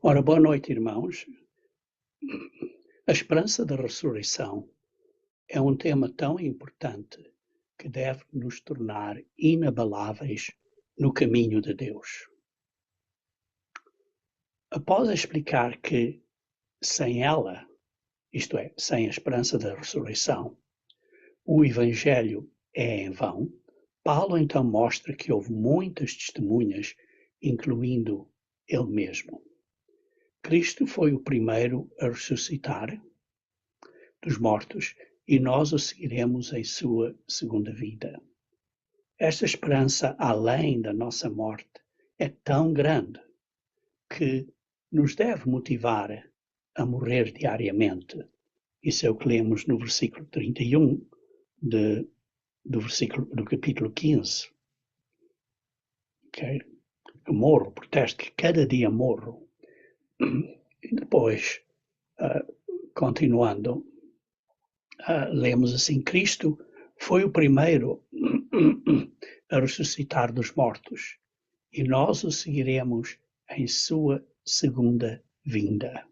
Ora, boa noite, irmãos. A esperança da ressurreição é um tema tão importante que deve nos tornar inabaláveis no caminho de Deus. Após explicar que, sem ela, isto é, sem a esperança da ressurreição, o Evangelho é em vão, Paulo então mostra que houve muitas testemunhas, incluindo ele mesmo. Cristo foi o primeiro a ressuscitar dos mortos e nós o seguiremos em sua segunda vinda. Esta esperança, além da nossa morte, é tão grande que nos deve motivar a morrer diariamente. Isso é o que lemos no versículo 31 do capítulo 15. Okay? Eu morro, protesto que cada dia morro. E depois, continuando, lemos assim: Cristo foi o primeiro a ressuscitar dos mortos e nós o seguiremos em sua segunda vinda.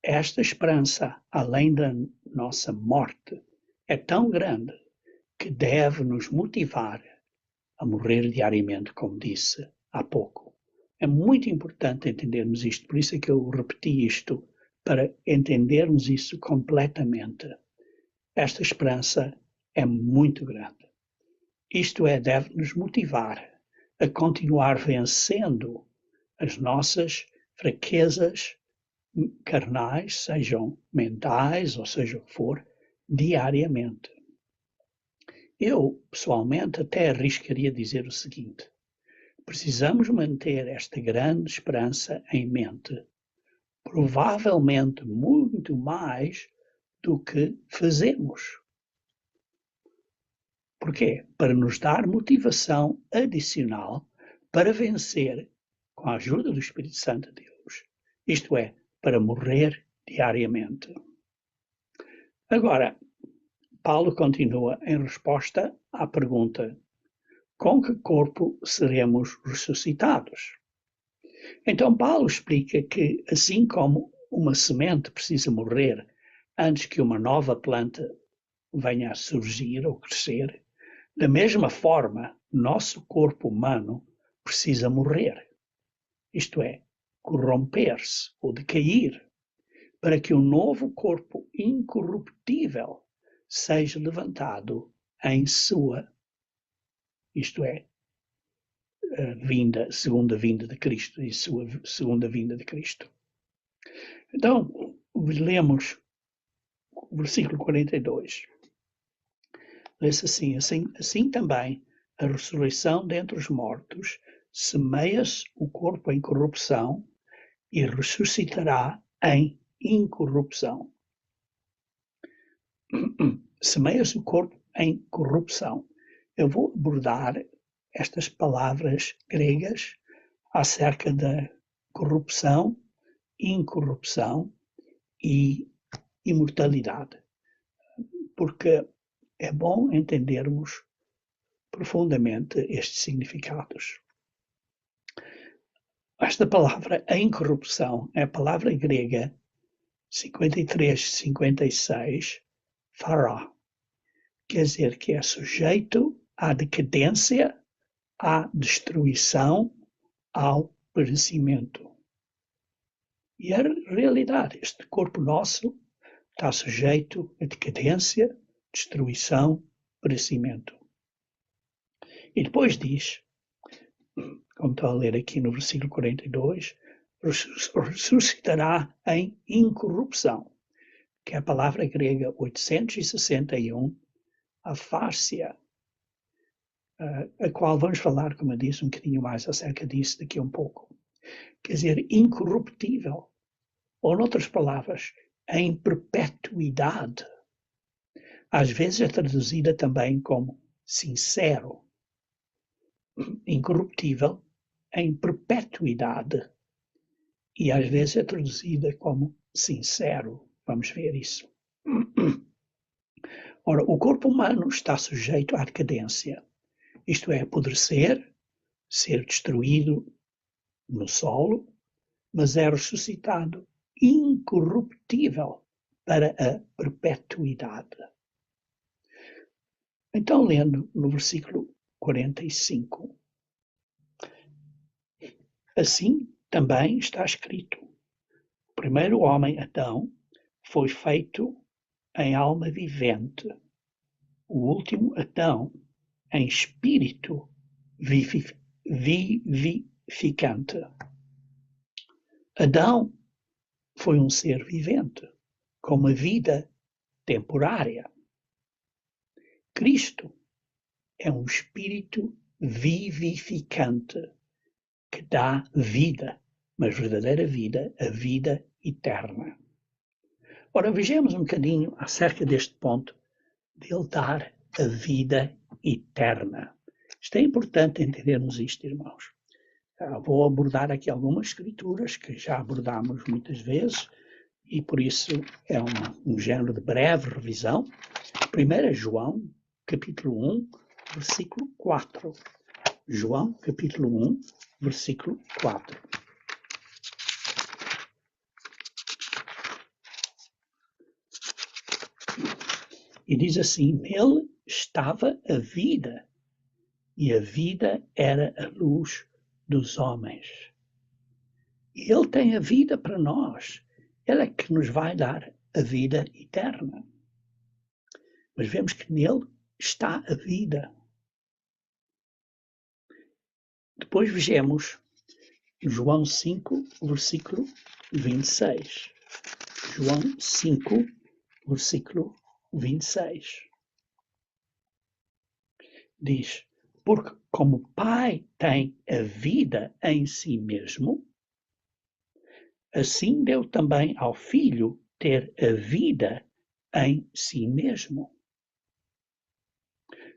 Esta esperança, além da nossa morte, é tão grande que deve nos motivar a morrer diariamente, como disse há pouco. É muito importante entendermos isto, por isso é que eu repeti isto, para entendermos isso completamente. Esta esperança é muito grande. Isto é, deve nos motivar a continuar vencendo as nossas fraquezas carnais, sejam mentais ou seja o que for, diariamente. Eu, pessoalmente, até arriscaria dizer o seguinte: precisamos manter esta grande esperança em mente, provavelmente muito mais do que fazemos. Porquê? Para nos dar motivação adicional para vencer, com a ajuda do Espírito Santo de Deus, isto é, para morrer diariamente. Agora, Paulo continua em resposta à pergunta: com que corpo seremos ressuscitados? Então Paulo explica que, assim como uma semente precisa morrer antes que uma nova planta venha a surgir ou crescer, da mesma forma, nosso corpo humano precisa morrer, isto é, corromper-se ou decair, para que um novo corpo incorruptível seja levantado em sua, isto é, segunda vinda de Cristo e sua segunda vinda de Cristo. Então, lemos o versículo 42. Lê-se assim também a ressurreição dentre os mortos, semeia-se o corpo em corrupção e ressuscitará em incorrupção. Semeia-se o corpo em corrupção. Eu vou abordar estas palavras gregas acerca da corrupção, incorrupção e imortalidade, porque é bom entendermos profundamente estes significados. Esta palavra, a incorrupção, é a palavra grega 53-56, fará, quer dizer que é sujeito à decadência, à destruição, ao perecimento. E a realidade, este corpo nosso está sujeito a decadência, destruição, perecimento. E depois diz, como estou a ler aqui no versículo 42, ressuscitará em incorrupção, que é a palavra grega 861, afársia, a qual vamos falar, como eu disse, um bocadinho mais acerca disso daqui a um pouco. Quer dizer, incorruptível, ou, noutras palavras, em perpetuidade. Às vezes é traduzida também como sincero, incorruptível, em perpetuidade. E às vezes é traduzida como sincero. Vamos ver isso. Ora, o corpo humano está sujeito à decadência, isto é, apodrecer, ser destruído, no solo, mas é ressuscitado incorruptível para a perpetuidade. Então, lendo no versículo 45, assim também está escrito: o primeiro homem, Adão, foi feito em alma vivente, o último, Adão, em espírito vivificante. Adão foi um ser vivente, com uma vida temporária. Cristo é um espírito vivificante que dá vida, mas verdadeira vida, a vida eterna. Ora, vejamos um bocadinho acerca deste ponto de ele dar a vida eterna. Isto é importante entendermos isto, irmãos. Vou abordar aqui algumas escrituras que já abordámos muitas vezes e por isso é um género de breve revisão. 1 João, capítulo 1, versículo 4. João, capítulo 1, versículo 4. E diz assim: nele estava a vida, e a vida era a luz dos homens. E ele tem a vida para nós. Ele é que nos vai dar a vida eterna. Mas vemos que nele está a vida. Depois vejamos João 5, versículo 26. João 5, versículo 26. Diz: porque como o Pai tem a vida em si mesmo, assim deu também ao Filho ter a vida em si mesmo.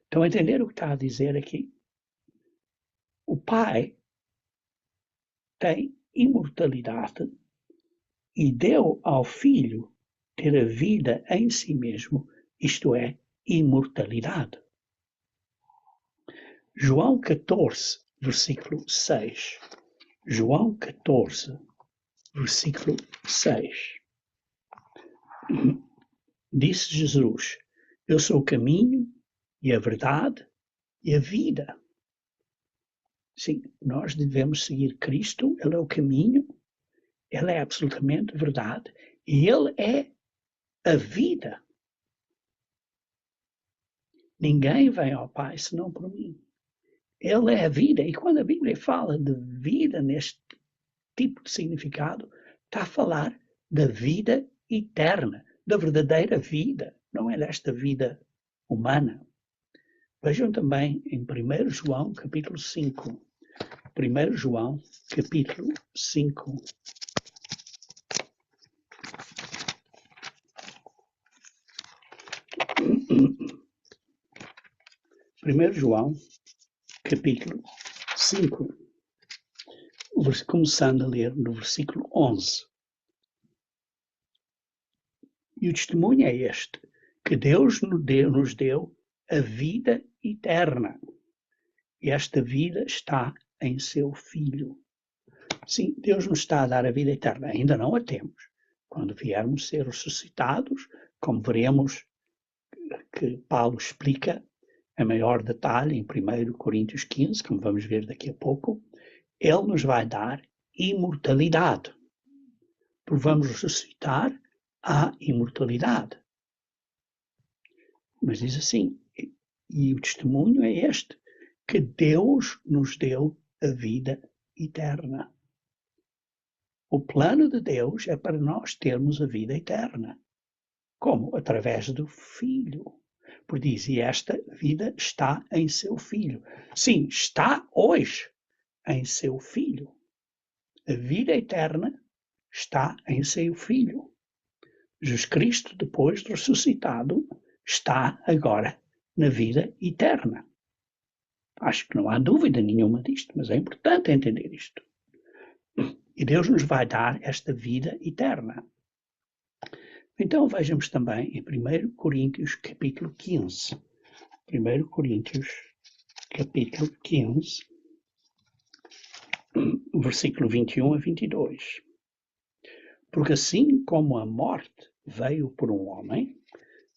Estão a entender o que está a dizer aqui? O Pai tem imortalidade e deu ao Filho ter a vida em si mesmo, isto é, imortalidade. João 14, versículo 6. João 14, versículo 6. Disse Jesus: eu sou o caminho e a verdade e a vida. Sim, nós devemos seguir Cristo, Ele é o caminho, Ele é absolutamente verdade e Ele é a vida. Ninguém vem ao Pai senão por mim. Ele é a vida. E quando a Bíblia fala de vida neste tipo de significado, está a falar da vida eterna, da verdadeira vida, não é desta vida humana. Vejam também em 1 João, capítulo 5. 1 João, capítulo 5. Primeiro João, capítulo 5, começando a ler no versículo 11. E o testemunho é este, que Deus nos deu a vida eterna. E esta vida está em seu Filho. Sim, Deus nos está a dar a vida eterna. Ainda não a temos. Quando viermos ser ressuscitados, como veremos que Paulo explica em maior detalhe em 1 Coríntios 15, como vamos ver daqui a pouco, ele nos vai dar imortalidade. Porque vamos ressuscitar à imortalidade. Mas diz assim, e o testemunho é este, que Deus nos deu a vida eterna. O plano de Deus é para nós termos a vida eterna. Como? Através do Filho. Porque diz, e esta vida está em seu Filho. Sim, está hoje em seu Filho. A vida eterna está em seu Filho. Jesus Cristo, depois de ressuscitado, está agora na vida eterna. Acho que não há dúvida nenhuma disto, mas é importante entender isto. E Deus nos vai dar esta vida eterna. Então vejamos também em 1 Coríntios capítulo 15. 1 Coríntios capítulo 15. versículo 21 a 22. Porque assim como a morte veio por um homem,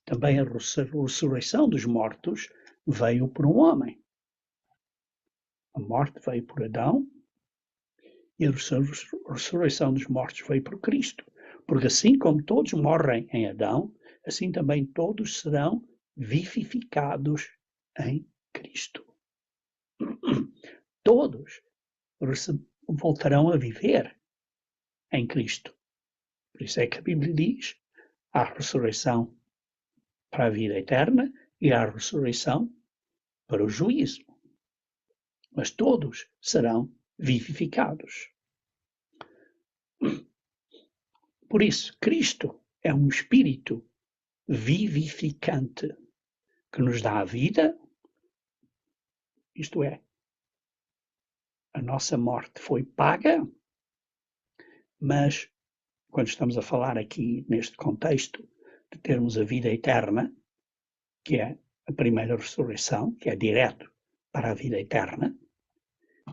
também a ressurreição dos mortos veio por um homem. A morte veio por Adão e a ressurreição dos mortos veio por Cristo. Porque assim como todos morrem em Adão, assim também todos serão vivificados em Cristo. Todos voltarão a viver em Cristo. Por isso é que a Bíblia diz: há ressurreição para a vida eterna e há ressurreição para o juízo. Mas todos serão vivificados. Por isso, Cristo é um Espírito vivificante que nos dá a vida, isto é, a nossa morte foi paga, mas quando estamos a falar aqui neste contexto de termos a vida eterna, que é a primeira ressurreição, que é direto para a vida eterna,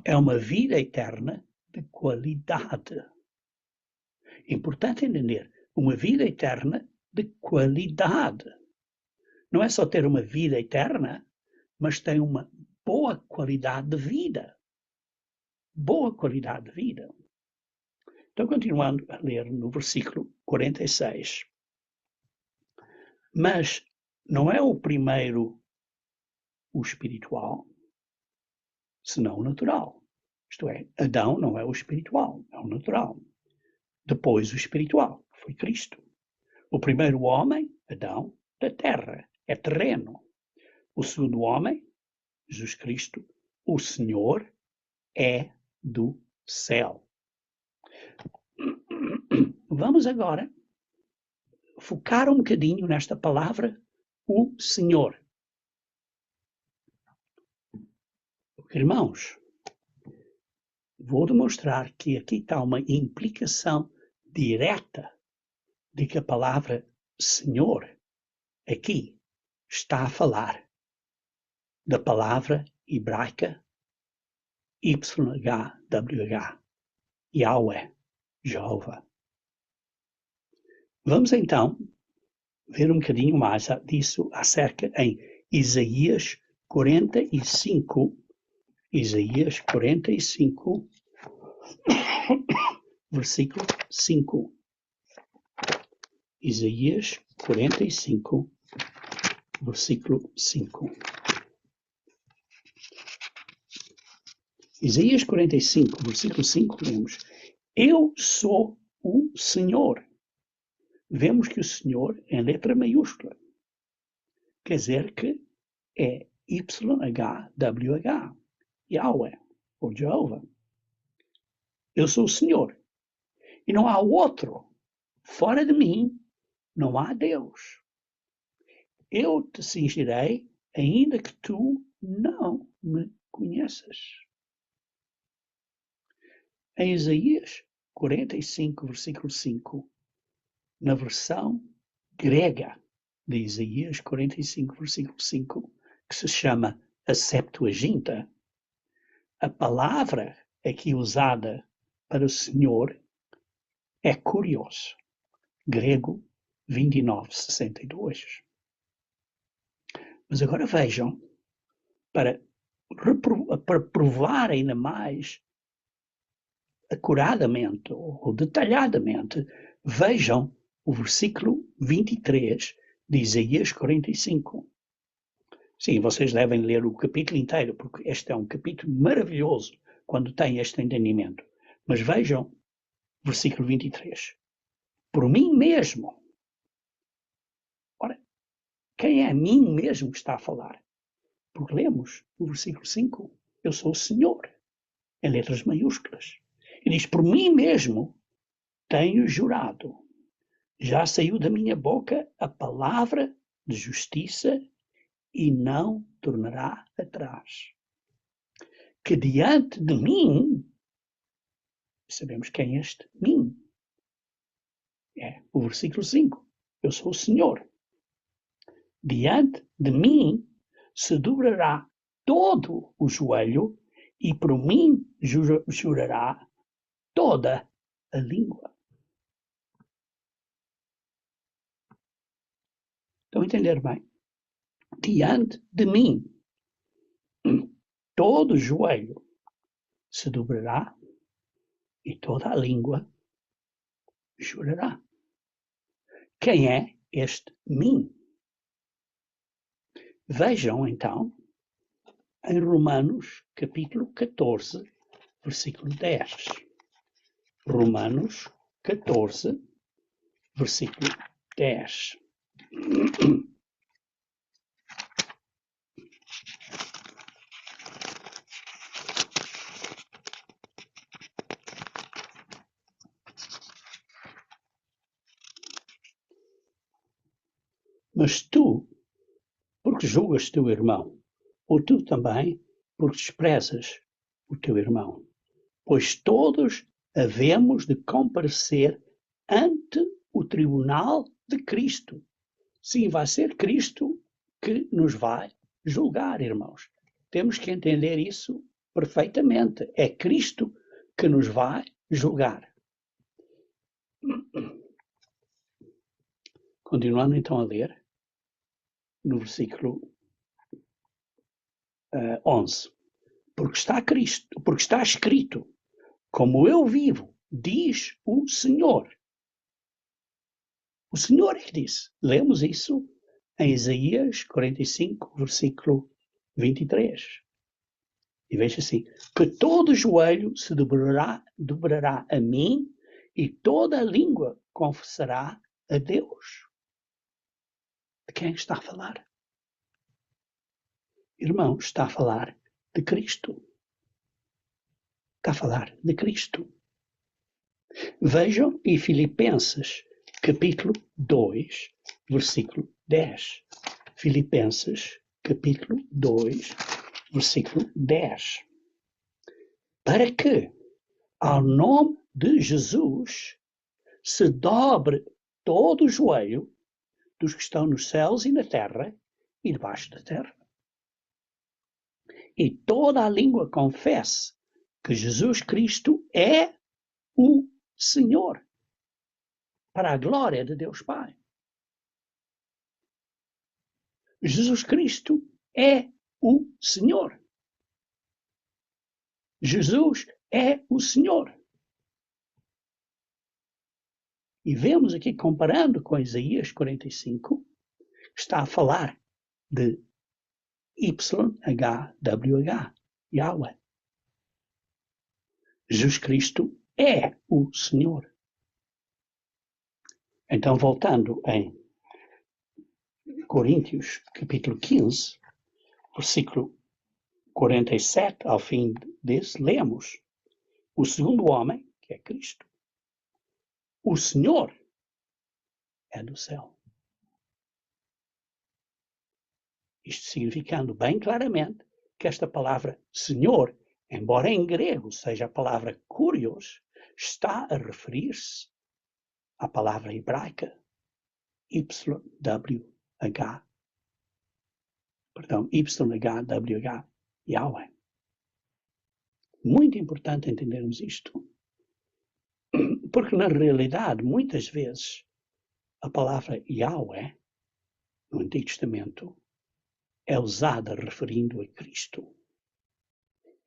é uma vida eterna de qualidade. É importante entender, uma vida eterna de qualidade. Não é só ter uma vida eterna, mas tem uma boa qualidade de vida. Boa qualidade de vida. Então, continuando a ler no versículo 46. Mas não é o primeiro o espiritual, senão o natural. Isto é, Adão não é o espiritual, é o natural. Depois o espiritual, foi Cristo. O primeiro homem, Adão, da terra, é terreno. O segundo homem, Jesus Cristo, o Senhor, é do céu. Vamos agora focar um bocadinho nesta palavra, o Senhor. Irmãos, vou demonstrar que aqui está uma implicação direta de que a palavra Senhor aqui está a falar da palavra hebraica YHWH, Yahweh, Jeová. Vamos então ver um bocadinho mais disso acerca em Isaías 45, versículo 5. Isaías 45, versículo 5. Isaías 45, versículo 5, lemos: Eu sou o Senhor. Vemos que o Senhor é letra maiúscula. Quer dizer que é YHWH, Yahweh, ou Jeová. Eu sou o Senhor. E não há outro. Fora de mim, não há Deus. Eu te cingirei, ainda que tu não me conheças. Em Isaías 45, versículo 5, na versão grega de Isaías 45, versículo 5, que se chama a Septuaginta, a palavra aqui usada para o Senhor é Kurios, grego 2962. Mas agora vejam, para provar ainda mais acuradamente ou detalhadamente, vejam o versículo 23 de Isaías 45. Sim, vocês devem ler o capítulo inteiro, porque este é um capítulo maravilhoso quando tem este entendimento. Mas vejam, versículo 23. Por mim mesmo. Ora, quem é a mim mesmo que está a falar? Porque lemos o versículo 5. Eu sou o Senhor, em letras maiúsculas. E diz, por mim mesmo tenho jurado. Já saiu da minha boca a palavra de justiça e não tornará atrás. Que diante de mim, sabemos quem é este mim. É o versículo 5. Eu sou o Senhor. Diante de mim se dobrará todo o joelho e por mim jurará toda a língua. Estão a entender bem? Diante de mim, todo joelho se dobrará e toda a língua jurará. Quem é este mim? Vejam então em Romanos capítulo 14, versículo 10. Romanos 14, versículo 10. Mas tu, porque julgas teu irmão, ou tu também, porque desprezas o teu irmão. Pois todos havemos de comparecer ante o tribunal de Cristo. Sim, vai ser Cristo que nos vai julgar, irmãos. Temos que entender isso perfeitamente. É Cristo que nos vai julgar. Continuando então a ler, no versículo 11. Porque está escrito, como eu vivo, diz o Senhor. O Senhor é que disse. Lemos isso em Isaías 45, versículo 23. E veja assim, que todo joelho se dobrará a mim e toda a língua confessará a Deus. De quem está a falar? Irmão, está a falar de Cristo. Está a falar de Cristo. Vejam em Filipenses, capítulo 2, versículo 10. Filipenses, capítulo 2, versículo 10. Para que, ao nome de Jesus, se dobre todo o joelho dos que estão nos céus e na terra e debaixo da terra. E toda a língua confesse que Jesus Cristo é o Senhor, para a glória de Deus Pai. Jesus Cristo é o Senhor. Jesus é o Senhor. E vemos aqui, comparando com Isaías 45, está a falar de YHWH, Yahweh. Jesus Cristo é o Senhor. Então, voltando em Coríntios, capítulo 15, versículo 47, ao fim desse, lemos: o segundo homem, que é Cristo, o Senhor, é do céu. Isto significando bem claramente que esta palavra Senhor, embora em grego seja a palavra kurios, está a referir-se à palavra hebraica YHWH, Yahweh. Muito importante entendermos isto, porque na realidade, muitas vezes, a palavra Yahweh, no Antigo Testamento, é usada referindo a Cristo.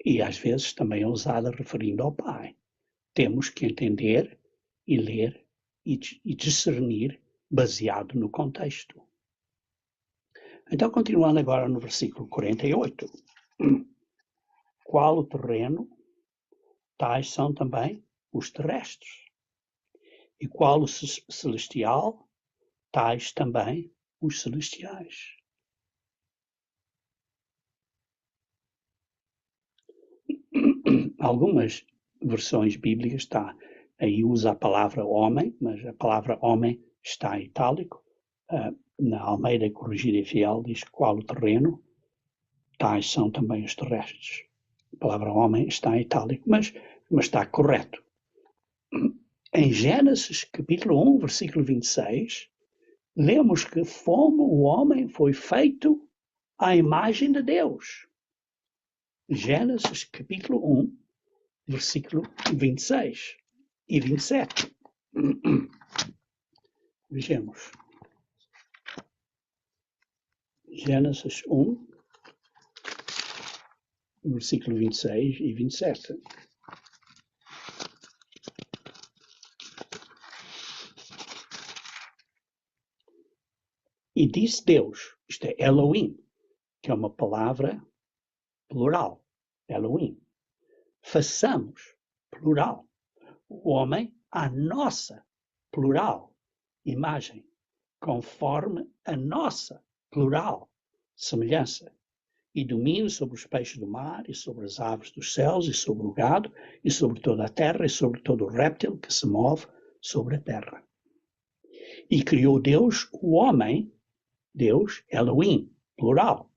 E às vezes também é usada referindo ao Pai. Temos que entender e ler e discernir baseado no contexto. Então, continuando agora no versículo 48. Qual o terreno, tais são também os terrestres. E qual o celestial, tais também os celestiais. Algumas versões bíblicas aí usa a palavra homem, mas a palavra homem está em itálico. Na Almeida Corrigida e Fiel diz qual o terreno, tais são também os terrestres. A palavra homem está em itálico, mas está correto. Em Gênesis capítulo 1, versículo 26, lemos que o homem foi feito à imagem de Deus. Gênesis capítulo 1, versículo 26 e 27. Vejamos. Gênesis 1, versículo 26 e 27. E disse Deus, isto é Elohim, que é uma palavra plural, Elohim. Façamos, plural, o homem à nossa, plural, imagem, conforme a nossa, plural, semelhança, e domine sobre os peixes do mar, e sobre as aves dos céus, e sobre o gado, e sobre toda a terra, e sobre todo o réptil que se move sobre a terra. E criou Deus o homem, Deus, Elohim, plural.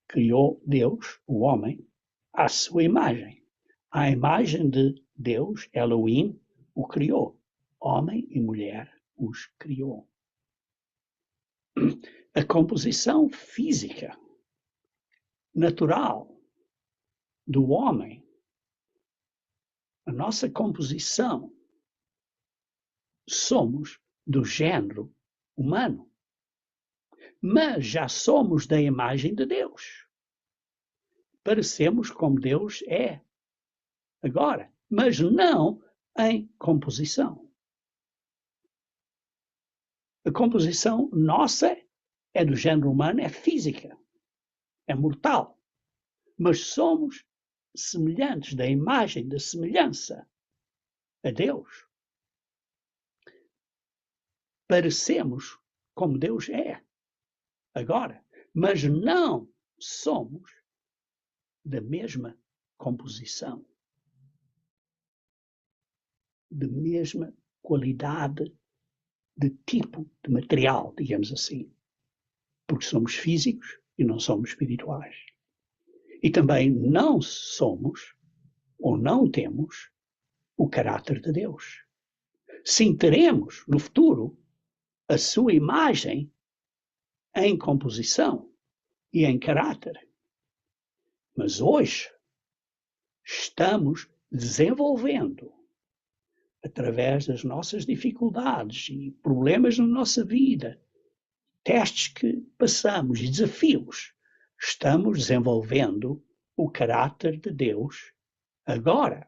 Criou Deus o homem à sua imagem. À imagem de Deus, Elohim, o criou. Homem e mulher os criou. A composição física, natural, do homem, a nossa composição, somos do género humano. Mas já somos da imagem de Deus. Parecemos como Deus é agora, mas não em composição. A composição nossa é do género humano, é física, é mortal. Mas somos semelhantes da imagem, da semelhança a Deus. Parecemos como Deus é agora, mas não somos da mesma composição, da mesma qualidade de tipo de material, digamos assim, porque somos físicos e não somos espirituais. E também não somos ou não temos o caráter de Deus. Sim, teremos no futuro a sua imagem em composição e em caráter. Mas hoje estamos desenvolvendo, através das nossas dificuldades e problemas na nossa vida, testes que passamos e desafios, estamos desenvolvendo o caráter de Deus agora.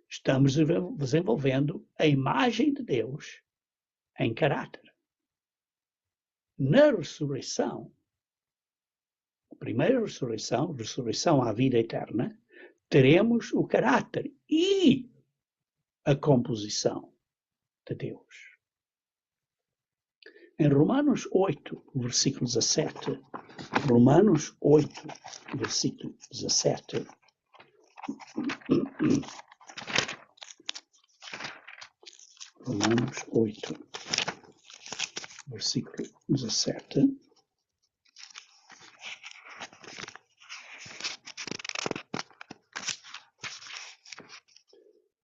Estamos desenvolvendo a imagem de Deus em caráter. Na ressurreição, a primeira ressurreição, ressurreição à vida eterna, teremos o caráter e a composição de Deus. Em Romanos 8, versículo 17, Romanos 8, versículo 17, Romanos 8, versículo 17,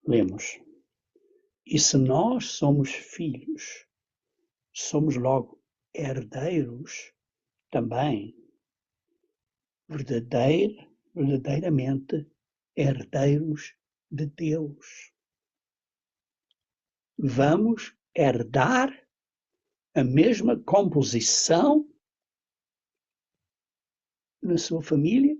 lemos: e se nós somos filhos, somos logo herdeiros também, verdadeiramente herdeiros de Deus. Vamos herdar a mesma composição na sua família,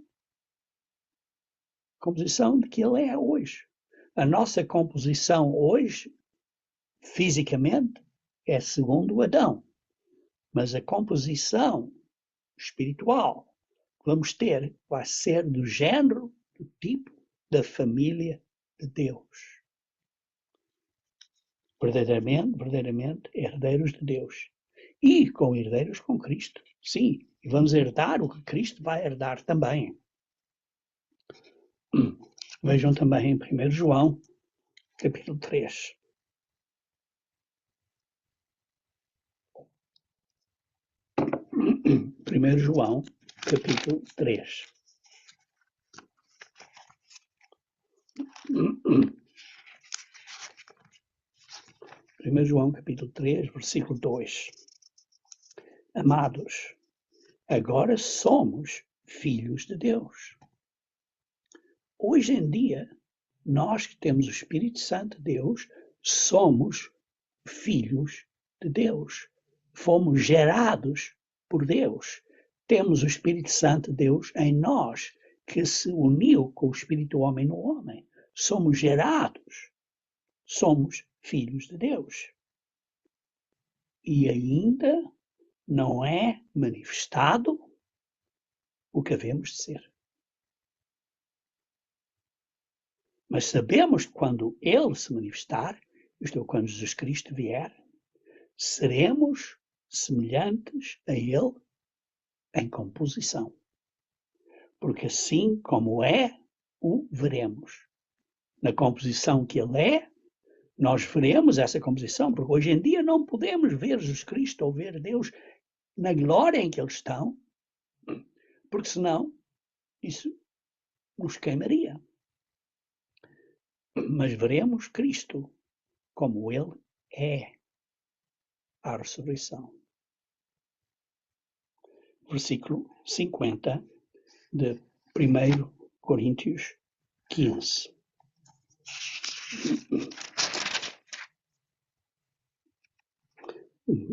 composição de que ele é hoje. A nossa composição hoje, fisicamente, é segundo Adão, mas a composição espiritual que vamos ter vai ser do género, do tipo, da família de Deus. Verdadeiramente herdeiros de Deus. E co-herdeiros com Cristo, sim. E vamos herdar o que Cristo vai herdar também. Vejam também em 1 João, capítulo 3. Primeiro João, capítulo 3. Primeiro João, capítulo 3, versículo 2. Amados, agora somos filhos de Deus. hoje em dia, nós que temos o Espírito Santo de Deus, somos filhos de Deus. Fomos gerados por Deus. Temos o Espírito Santo de Deus em nós, que se uniu com o Espírito do homem no homem. Somos gerados. Somos filhos de Deus. E ainda não é manifestado o que havemos de ser. Mas sabemos que quando Ele se manifestar, isto é, quando Jesus Cristo vier, seremos semelhantes a Ele em composição. Porque assim como é, o veremos. Na composição que Ele é, nós veremos essa composição, porque hoje em dia não podemos ver Jesus Cristo ou ver Deus na glória em que eles estão, porque senão isso nos queimaria. Mas veremos Cristo como Ele é à ressurreição. Versículo 50 de 1 Coríntios 15.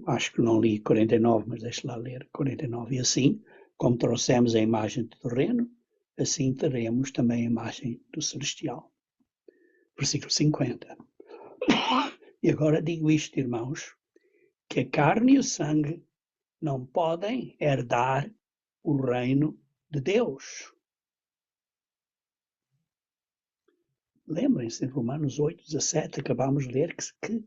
Acho que não li 49, mas deixe lá ler 49. E assim, como trouxemos a imagem do terreno, assim teremos também a imagem do celestial. Versículo 50. E agora digo isto, irmãos, que a carne e o sangue não podem herdar o reino de Deus. Lembrem-se, em Romanos 8, 17, acabamos de ler que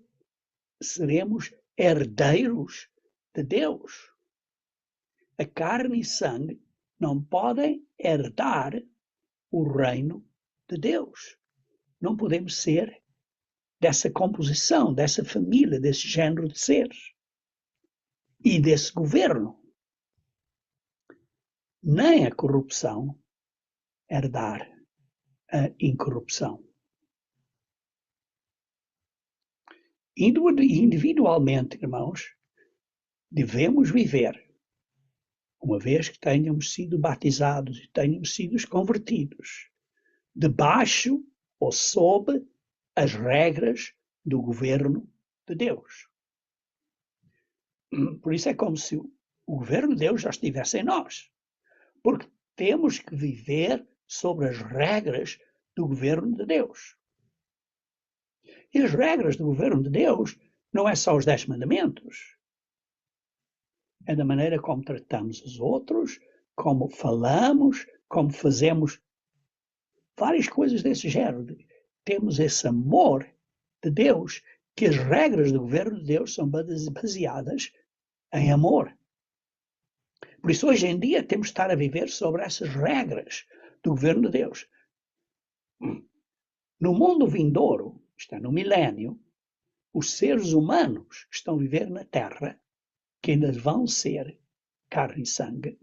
seremos herdeiros de Deus. A carne e sangue não podem herdar o reino de Deus. Não podemos ser dessa composição, dessa família, desse género de seres e desse governo. Nem a corrupção herdar a incorrupção. Individualmente, irmãos, devemos viver, uma vez que tenhamos sido batizados e tenhamos sido convertidos, debaixo ou sob as regras do governo de Deus. Por isso é como se o governo de Deus já estivesse em nós, porque temos que viver sobre as regras do governo de Deus. E as regras do governo de Deus não é só os 10 mandamentos. É da maneira como tratamos os outros, como falamos, como fazemos várias coisas desse género. Temos esse amor de Deus, que as regras do governo de Deus são baseadas em amor. Por isso, hoje em dia, temos de estar a viver sobre essas regras do governo de Deus. No mundo vindouro, isto é, no milénio, os seres humanos que estão a viver na Terra, que ainda vão ser carne e sangue,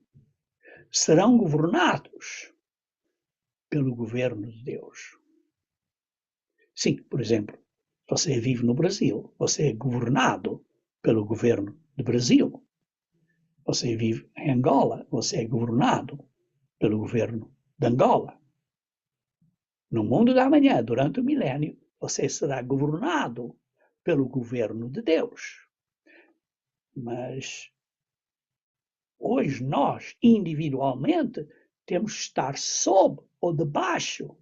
serão governados pelo governo de Deus. Sim, por exemplo, você vive no Brasil, você é governado pelo governo do Brasil. Você vive em Angola, você é governado pelo governo de Angola. No mundo da manhã, durante o milénio, você será governado pelo governo de Deus. Mas hoje nós, individualmente, temos que estar sob ou debaixo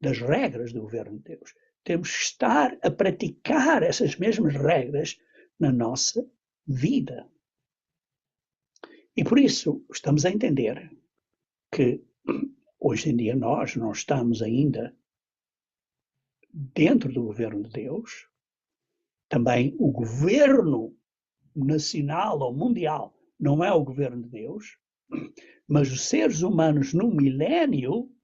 das regras do governo de Deus. Temos que estar a praticar essas mesmas regras na nossa vida. E por isso estamos a entender que hoje em dia nós não estamos ainda dentro do governo de Deus. Também o governo nacional ou mundial não é o governo de Deus, mas os seres humanos no milénio,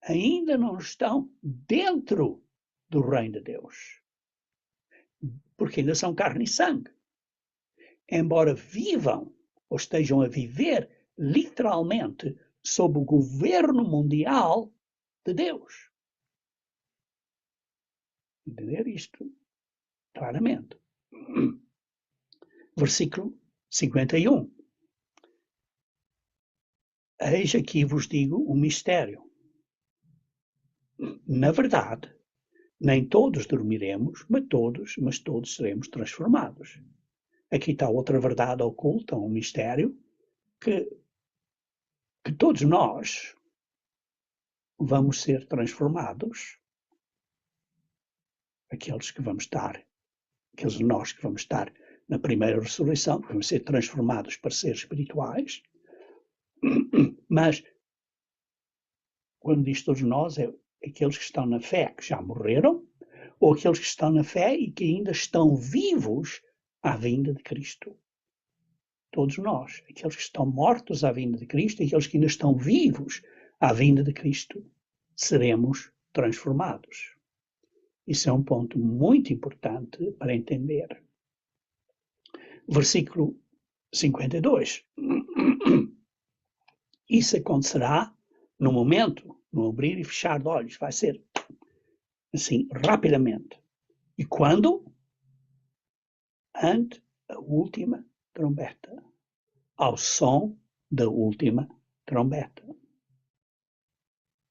ainda não estão dentro do reino de Deus, porque ainda são carne e sangue. Embora vivam ou estejam a viver literalmente sob o governo mundial de Deus. Entender isto claramente. Versículo 51. Eis aqui vos digo um mistério. Na verdade, nem todos dormiremos, mas todos seremos transformados. Aqui está outra verdade oculta, um mistério, que todos nós vamos ser transformados. Aqueles nós que vamos estar na primeira ressurreição, vamos ser transformados para seres espirituais, mas quando diz todos nós, é aqueles que estão na fé, que já morreram, ou aqueles que estão na fé e que ainda estão vivos à vinda de Cristo. Todos nós, aqueles que estão mortos à vinda de Cristo e aqueles que ainda estão vivos à vinda de Cristo, seremos transformados. Isso é um ponto muito importante para entender. Versículo 52. Isso acontecerá no momento, no abrir e fechar de olhos. Vai ser assim, rapidamente. E quando? Ante a última trombeta. Ao som da última trombeta.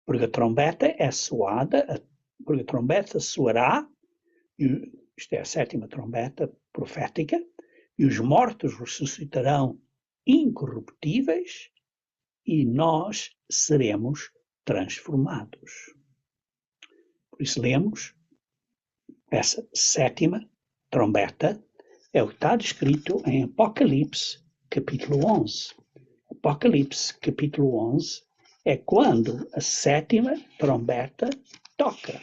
Porque a trombeta é soada, porque a trombeta soará, isto é a sétima trombeta profética, e os mortos ressuscitarão incorruptíveis e nós seremos transformados. Por isso lemos essa sétima trombeta, é o que está descrito em Apocalipse, capítulo 11. Apocalipse, capítulo 11, é quando a sétima trombeta toca.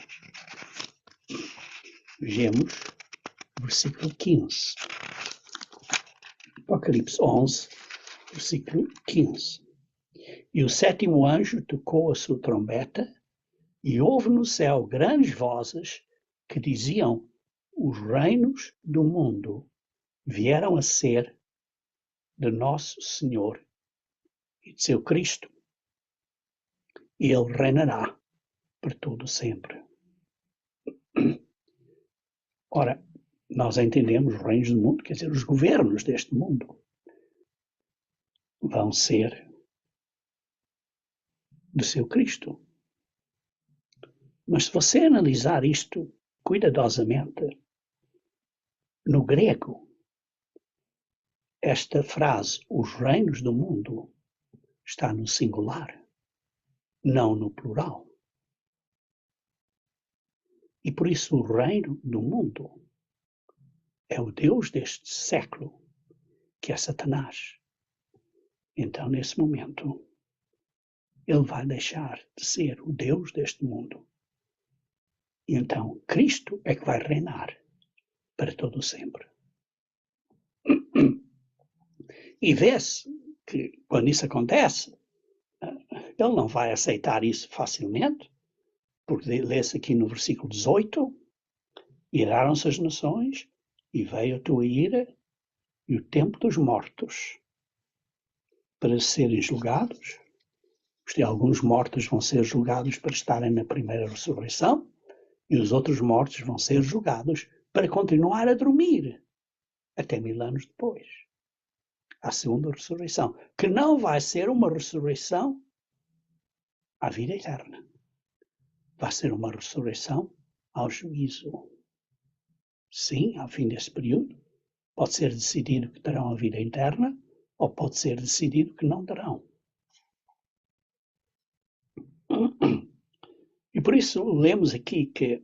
Vejamos versículo 15. Apocalipse 11, versículo 15. E o sétimo anjo tocou a sua trombeta, e houve no céu grandes vozes que diziam: os reinos do mundo vieram a ser de nosso Senhor e de seu Cristo, e ele reinará por todo sempre. Ora, nós entendemos os reinos do mundo, quer dizer, os governos deste mundo vão ser do seu Cristo. Mas se você analisar isto cuidadosamente, no grego, esta frase, os reinos do mundo, está no singular, não no plural. E por isso o reino do mundo é o Deus deste século, que é Satanás. Então, nesse momento, ele vai deixar de ser o Deus deste mundo. E então, Cristo é que vai reinar para todo sempre. E vê-se que, quando isso acontece, ele não vai aceitar isso facilmente, porque lê-se aqui no versículo 18, iraram-se as nações, e veio a tua ira e o tempo dos mortos para serem julgados. Alguns mortos vão ser julgados para estarem na primeira ressurreição, e os outros mortos vão ser julgados para continuar a dormir até 1000 anos depois. A segunda ressurreição, que não vai ser uma ressurreição à vida eterna. Vai ser uma ressurreição ao juízo. Sim, ao fim desse período, pode ser decidido que terão a vida eterna, ou pode ser decidido que não terão. E por isso lemos aqui que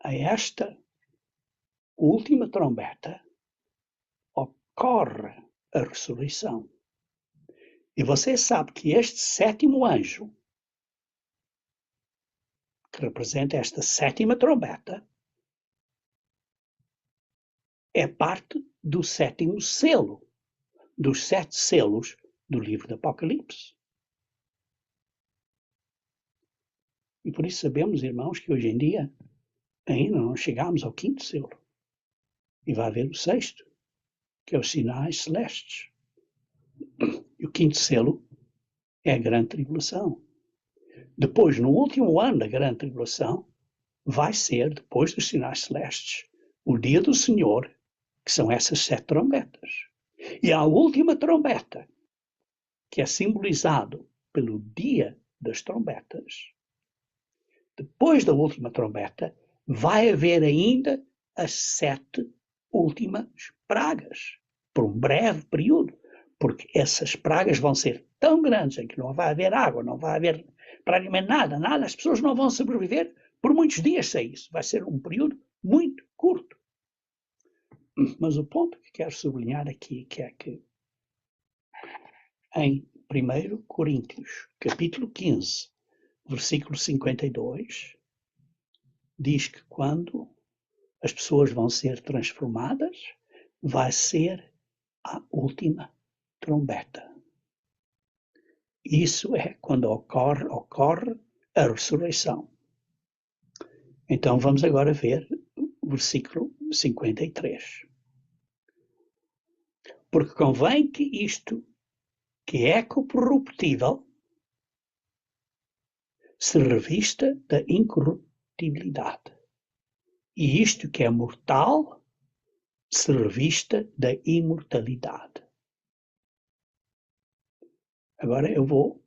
a esta última trombeta ocorre a ressurreição. E você sabe que este sétimo anjo, que representa esta sétima trombeta, é parte do sétimo selo, dos 7 selos do livro do Apocalipse. E por isso sabemos, irmãos, que hoje em dia ainda não chegamos ao 5º selo. E vai haver o 6º, que é os sinais celestes. E o 5º selo é a grande tribulação. Depois, no último ano da grande tribulação, vai ser, depois dos sinais celestes, o dia do Senhor, que são essas 7 trombetas. E a última trombeta, que é simbolizado pelo dia das trombetas, depois da última trombeta, vai haver ainda as 7 últimas pragas, por um breve período, porque essas pragas vão ser tão grandes em que não vai haver água, não vai haver praticamente nada, as pessoas não vão sobreviver por muitos dias sem isso. Vai ser um período muito curto. Mas o ponto que quero sublinhar aqui é que em 1 Coríntios, capítulo 15, versículo 52, diz que quando as pessoas vão ser transformadas, vai ser a última trombeta. Isso é quando ocorre a ressurreição. Então vamos agora ver o versículo 53. Porque convém que isto, que é corruptível, se revista da incorruptibilidade. E isto que é mortal, se revista da imortalidade. Agora eu vou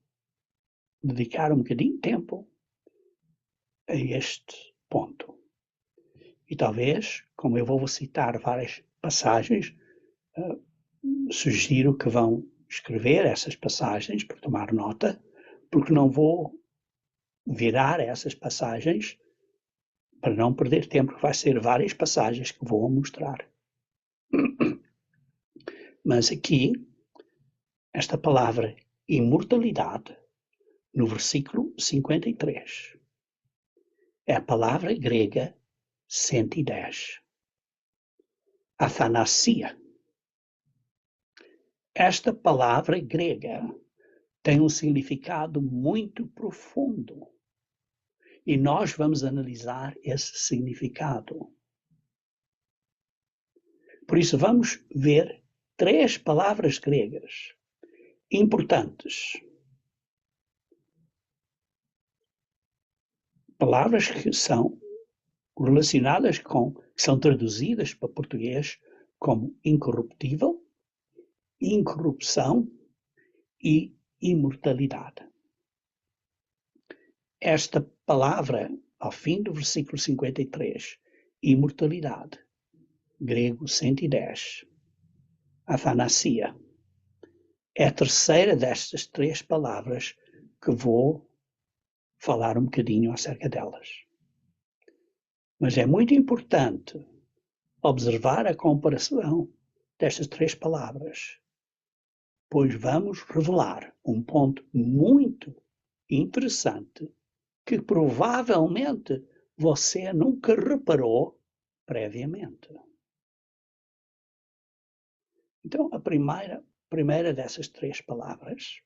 dedicar um bocadinho de tempo a este ponto. E talvez, como eu vou citar várias passagens, sugiro que vão escrever essas passagens para tomar nota, porque não vou virar essas passagens para não perder tempo, que vai ser várias passagens que vou mostrar. Mas aqui, esta palavra imortalidade, no versículo 53, é a palavra grega 110. Athanasia. Esta palavra grega tem um significado muito profundo e nós vamos analisar esse significado. Por isso vamos ver 3 palavras gregas importantes. Palavras que são relacionadas com, que são traduzidas para português como incorruptível, incorrupção e imortalidade. Esta palavra, ao fim do versículo 53, imortalidade, grego 110, athanasia, é a terceira destas 3 palavras que vou falar um bocadinho acerca delas. Mas é muito importante observar a comparação destas 3 palavras, pois vamos revelar um ponto muito interessante que provavelmente você nunca reparou previamente. Então, a primeira dessas 3 palavras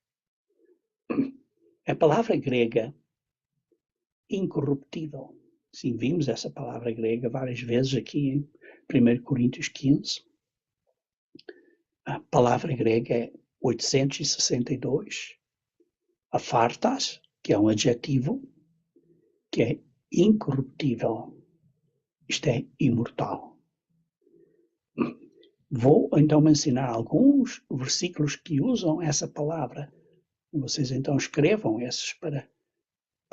é a palavra grega incorruptível. Sim, vimos essa palavra grega várias vezes aqui em 1 Coríntios 15. A palavra grega é 862. Aphartas, que é um adjetivo, que é incorruptível. Isto é imortal. Vou então mencionar alguns versículos que usam essa palavra. Vocês então escrevam esses para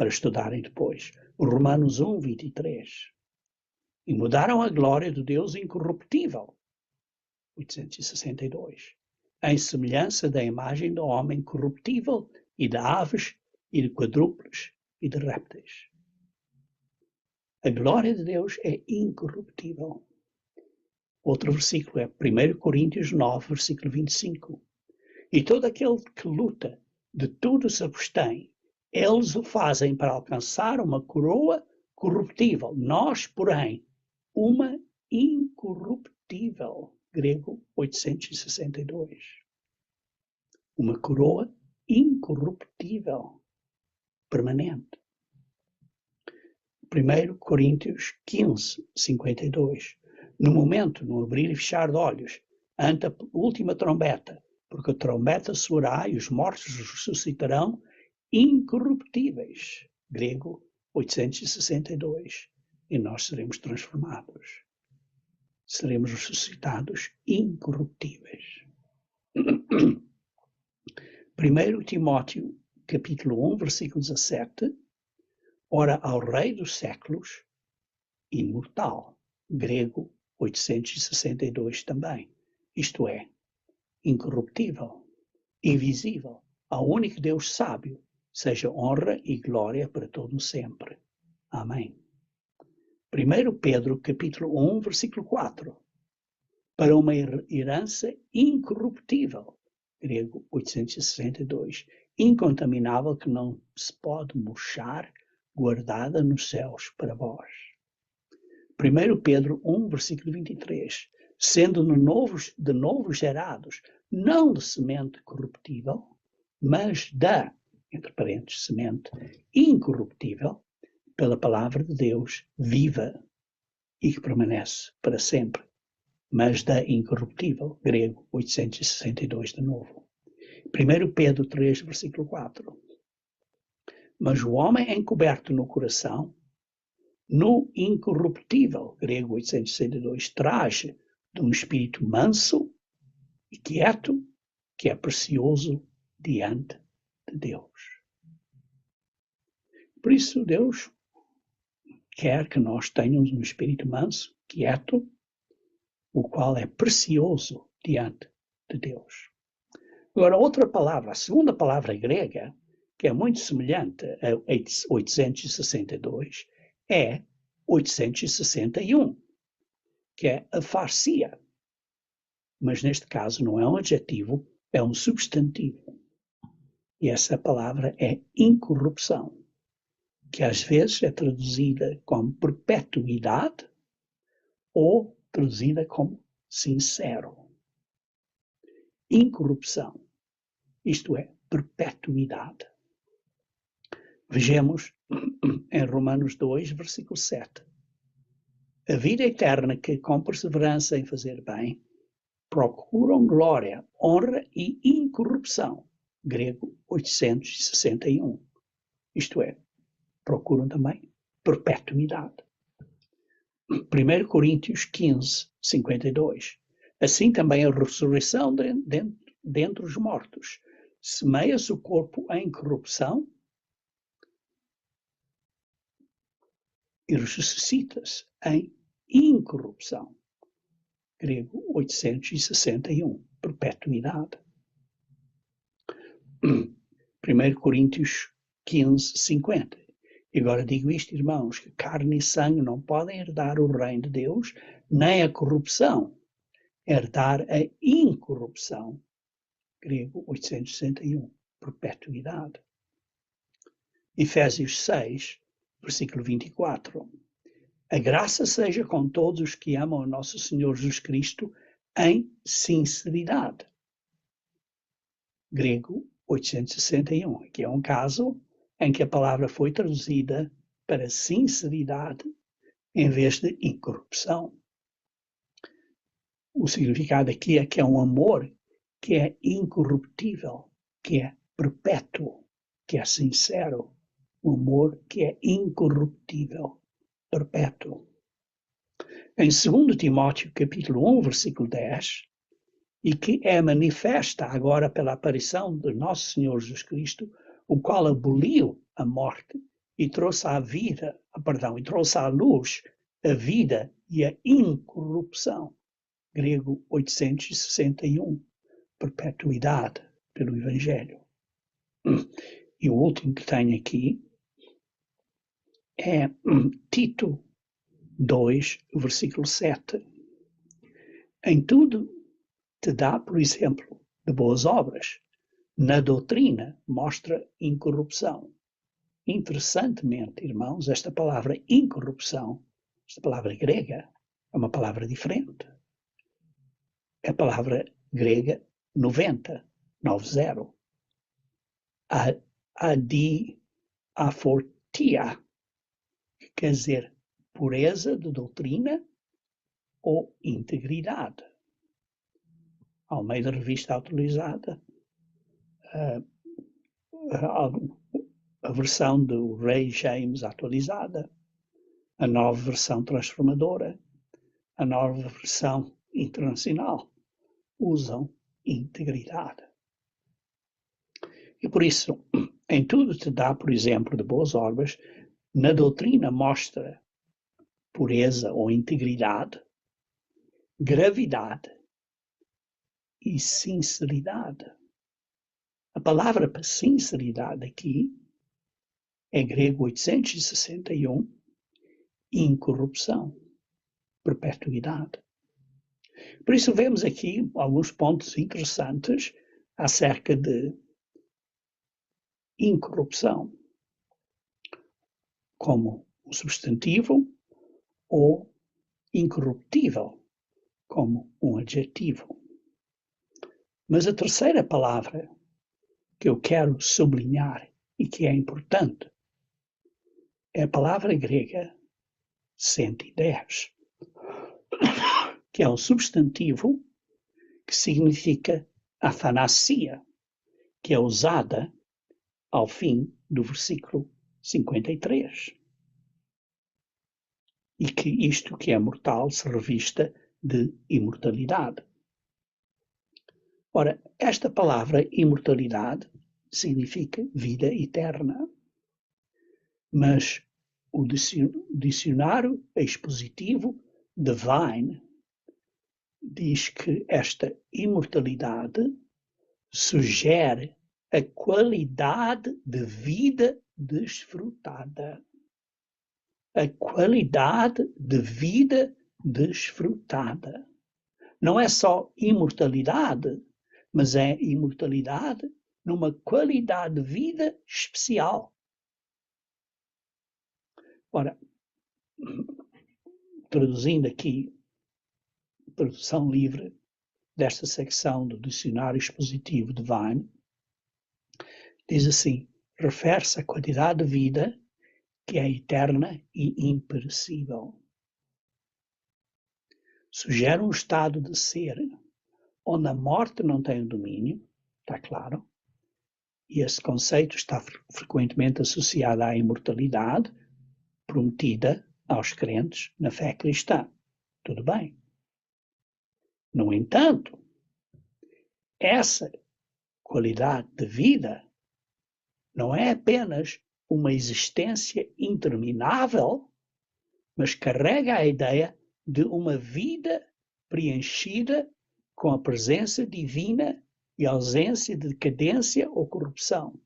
estudarem depois. Romanos 1, 23. E mudaram a glória do Deus incorruptível. 862. Em semelhança da imagem do homem corruptível e de aves e de quadrúpedes e de répteis. A glória de Deus é incorruptível. Outro versículo é 1 Coríntios 9, versículo 25. E todo aquele que luta, de tudo se abstém, eles o fazem para alcançar uma coroa corruptível. Nós, porém, uma incorruptível. Grego 862. Uma coroa incorruptível, permanente. 1 Coríntios 15, 52. No momento, no abrir e fechar de olhos, ante a última trombeta, porque a trombeta soará e os mortos ressuscitarão incorruptíveis. Grego 862. E nós seremos transformados. Seremos ressuscitados incorruptíveis. 1 Timóteo, capítulo 1, versículo 17. Ora ao Rei dos séculos, imortal, grego 862 também, isto é, incorruptível, invisível, ao único Deus sábio, seja honra e glória para todo sempre. Amém. 1 Pedro, capítulo 1, versículo 4. Para uma herança incorruptível, grego 862, incontaminável, que não se pode murchar, guardada nos céus para vós. 1 Pedro 1, versículo 23. Sendo de novo gerados, não de semente corruptível, mas da, entre parênteses, semente incorruptível, pela palavra de Deus viva e que permanece para sempre, mas da incorruptível, grego 862 de novo. 1 Pedro 3, versículo 4. Mas o homem encoberto no coração, no incorruptível, grego 862, traje de um espírito manso e quieto, que é precioso diante de Deus. Por isso, Deus quer que nós tenhamos um espírito manso, quieto, o qual é precioso diante de Deus. Agora, outra palavra, a segunda palavra grega, que é muito semelhante a 862, é 861, que é afarsia. Mas neste caso não é um adjetivo, é um substantivo. E essa palavra é incorrupção, que às vezes é traduzida como perpetuidade ou traduzida como sincero. Incorrupção, isto é, perpetuidade. Vejamos em Romanos 2, versículo 7. A vida eterna que, com perseverança em fazer bem, procuram glória, honra e incorrupção, grego 861. Isto é, procuram também perpetuidade. 1 Coríntios 15, 52. Assim também a ressurreição dentre os mortos. Semeia-se o corpo em corrupção e ressuscita-se em incorrupção. Grego 861, perpetuidade. 1 Coríntios 15, 50. E agora digo isto, irmãos, que carne e sangue não podem herdar o reino de Deus, nem a corrupção herdar a incorrupção. Grego 861, perpetuidade. Efésios 6, versículo 24. A graça seja com todos os que amam o nosso Senhor Jesus Cristo em sinceridade. Grego 861. Aqui é um caso em que a palavra foi traduzida para sinceridade em vez de incorrupção. O significado aqui é que é um amor que é incorruptível, que é perpétuo, que é sincero. Um amor que é incorruptível, perpétuo. Em 2 Timóteo, capítulo 1, versículo 10, e que é manifesta agora pela aparição de nosso Senhor Jesus Cristo, o qual aboliu a morte e trouxe à vida, e trouxe à luz a vida e a incorrupção. Grego 861, perpetuidade pelo Evangelho. E o último que tenho aqui é Tito 2, versículo 7. Em tudo te dá, por exemplo, de boas obras. Na doutrina mostra incorrupção. Interessantemente, irmãos, esta palavra incorrupção, esta palavra grega, é uma palavra diferente. É a palavra grega 90. Afortia, que quer dizer pureza de doutrina ou integridade. Almeida Revista Atualizada, a versão do Rei James atualizada, a nova versão transformadora, a nova versão internacional, usam integridade. E por isso, em tudo te dá, por exemplo, de boas obras, na doutrina mostra pureza ou integridade, gravidade e sinceridade. A palavra para sinceridade aqui é grego 861, incorrupção, perpetuidade. Por isso vemos aqui alguns pontos interessantes acerca de incorrupção, como o substantivo, ou incorruptível, como um adjetivo. Mas a terceira palavra que eu quero sublinhar e que é importante é a palavra grega 110, que é um substantivo que significa athanasia, que é usada ao fim do versículo 53. E que isto que é mortal se revista de imortalidade. Ora, esta palavra imortalidade significa vida eterna, mas o dicionário expositivo Divine diz que esta imortalidade sugere a qualidade de vida desfrutada. A qualidade de vida desfrutada. Não é só imortalidade, mas é imortalidade numa qualidade de vida especial. Ora, traduzindo aqui, tradução livre desta secção do dicionário expositivo Divine, diz assim, refere-se à qualidade de vida que é eterna e imperecível. Sugere um estado de ser onde a morte não tem o domínio, está claro, e esse conceito está frequentemente associado à imortalidade prometida aos crentes na fé cristã. Tudo bem. No entanto, essa qualidade de vida não é apenas uma existência interminável, mas carrega a ideia de uma vida preenchida com a presença divina e ausência de decadência ou corrupção.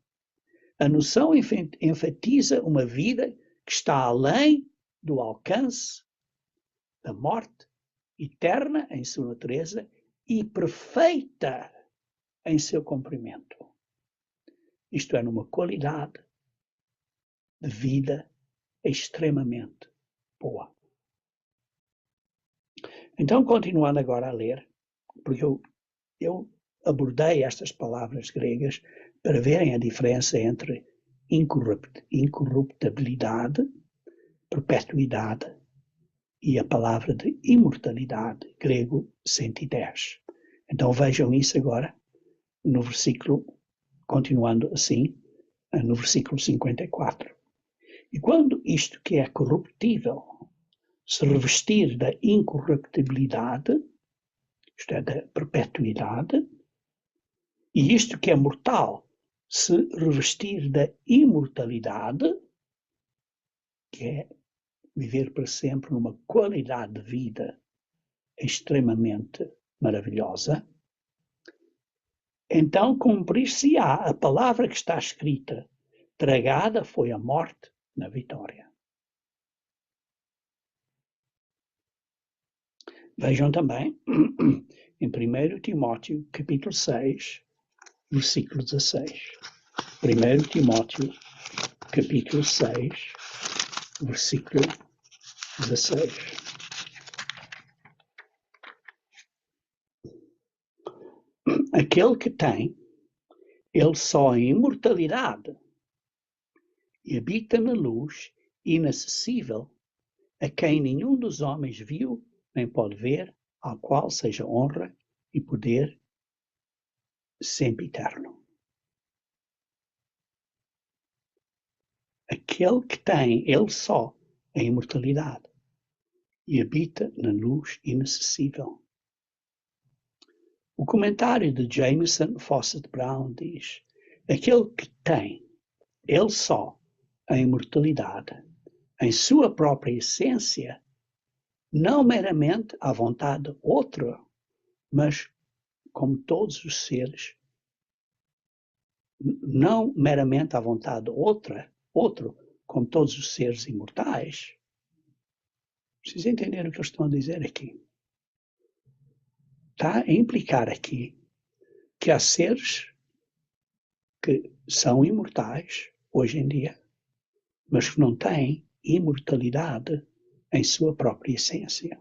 A noção enfatiza uma vida que está além do alcance da morte, eterna em sua natureza e perfeita em seu cumprimento. Isto é, numa qualidade de vida extremamente boa. Então, continuando agora a ler, porque eu abordei estas palavras gregas para verem a diferença entre incorruptibilidade, perpetuidade e a palavra de imortalidade, grego 110. Então vejam isso agora no versículo, continuando assim, no versículo 54. E quando isto que é corruptível se revestir da incorruptibilidade, isto é, da perpetuidade, e isto que é mortal se revestir da imortalidade, que é viver para sempre numa qualidade de vida extremamente maravilhosa, então cumprir-se-á a palavra que está escrita, tragada foi a morte na vitória. Vejam também em 1 Timóteo capítulo 6, versículo 16. 1 Timóteo capítulo 6, versículo 16. Aquele que tem, ele só em imortalidade, e habita na luz inacessível, a quem nenhum dos homens viu, nem pode ver, ao qual seja honra e poder sempre eterno. Aquele que tem, ele só, a imortalidade, e habita na luz inacessível. O comentário de Jameson Fawcett Brown diz: Aquele que tem, ele só, a imortalidade, em sua própria essência, não meramente à vontade de outro, mas como todos os seres, não meramente à vontade de outro, como todos os seres imortais. Vocês entenderam o que eu estou a dizer aqui? Está a implicar aqui que há seres que são imortais hoje em dia, mas que não têm imortalidade em sua própria essência.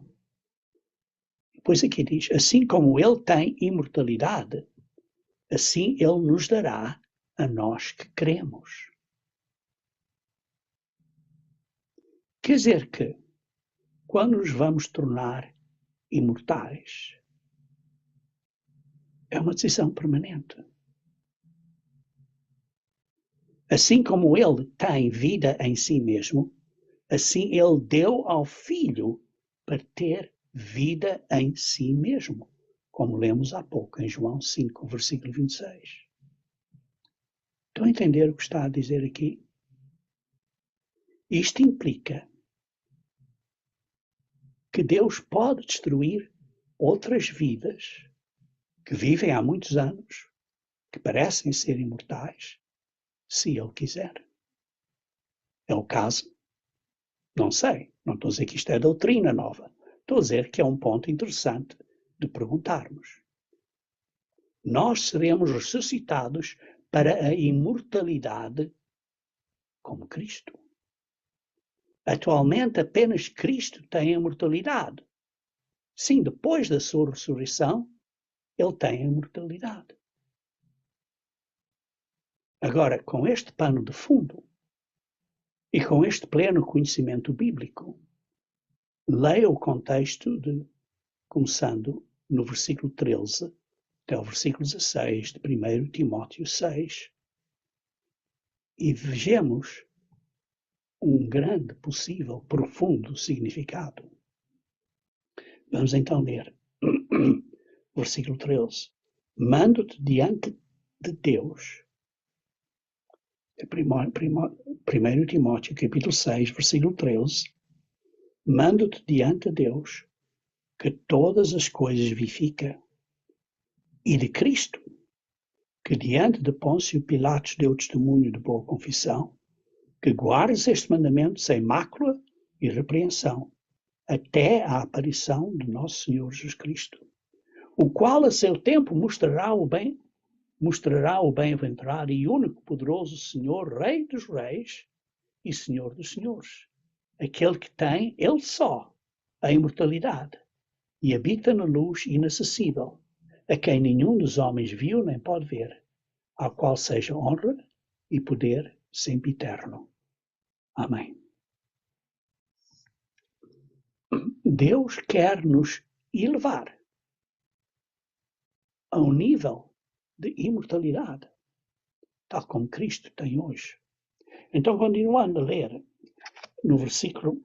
Pois aqui diz, assim como ele tem imortalidade, assim ele nos dará a nós que cremos. Quer dizer que, quando nos vamos tornar imortais, é uma decisão permanente. Assim como ele tem vida em si mesmo, assim ele deu ao Filho para ter vida em si mesmo, como lemos há pouco em João 5, versículo 26. Estão a entender o que está a dizer aqui? Isto implica que Deus pode destruir outras vidas que vivem há muitos anos, que parecem ser imortais, se Ele quiser. É o caso? Não sei. Não estou a dizer que isto é doutrina nova. Estou a dizer que é um ponto interessante de perguntarmos. Nós seremos ressuscitados para a imortalidade como Cristo. Atualmente, apenas Cristo tem a imortalidade. Sim, depois da sua ressurreição, ele tem a imortalidade. Agora, com este pano de fundo e com este pleno conhecimento bíblico, leia o contexto começando no versículo 13 até o versículo 16 de 1 Timóteo 6 e vejamos um grande, possível, profundo significado. Vamos então ler. Versículo 13. Mando-te diante de Deus. 1 Timóteo, capítulo 6, versículo 13. Mando-te diante de Deus que todas as coisas vivifica e de Cristo, que diante de Pôncio Pilatos deu testemunho de boa confissão, que guardes este mandamento sem mácula e repreensão, até a aparição de nosso Senhor Jesus Cristo, o qual a seu tempo mostrará o bem-aventurado e único poderoso Senhor, Rei dos Reis e Senhor dos Senhores, aquele que tem, ele só, a imortalidade e habita na luz inacessível, a quem nenhum dos homens viu nem pode ver, ao qual seja honra e poder sempre eterno. Amém. Deus quer nos elevar a um nível de imortalidade, tal como Cristo tem hoje. Então, continuando a ler, no versículo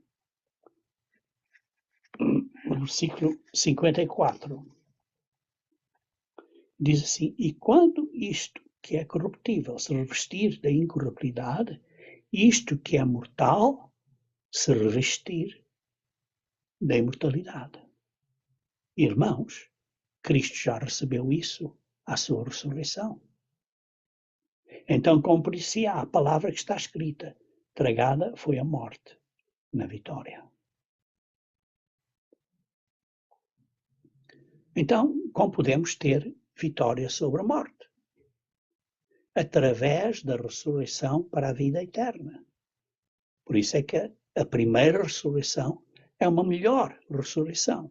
54, diz assim, e quando isto que é corruptível se revestir da incorruptibilidade, isto que é mortal se revestir da imortalidade. Irmãos, Cristo já recebeu isso à sua ressurreição. Então cumprir-se-á a palavra que está escrita, tragada foi a morte na vitória. Então, como podemos ter vitória sobre a morte? Através da ressurreição para a vida eterna. Por isso é que a primeira ressurreição é uma melhor ressurreição.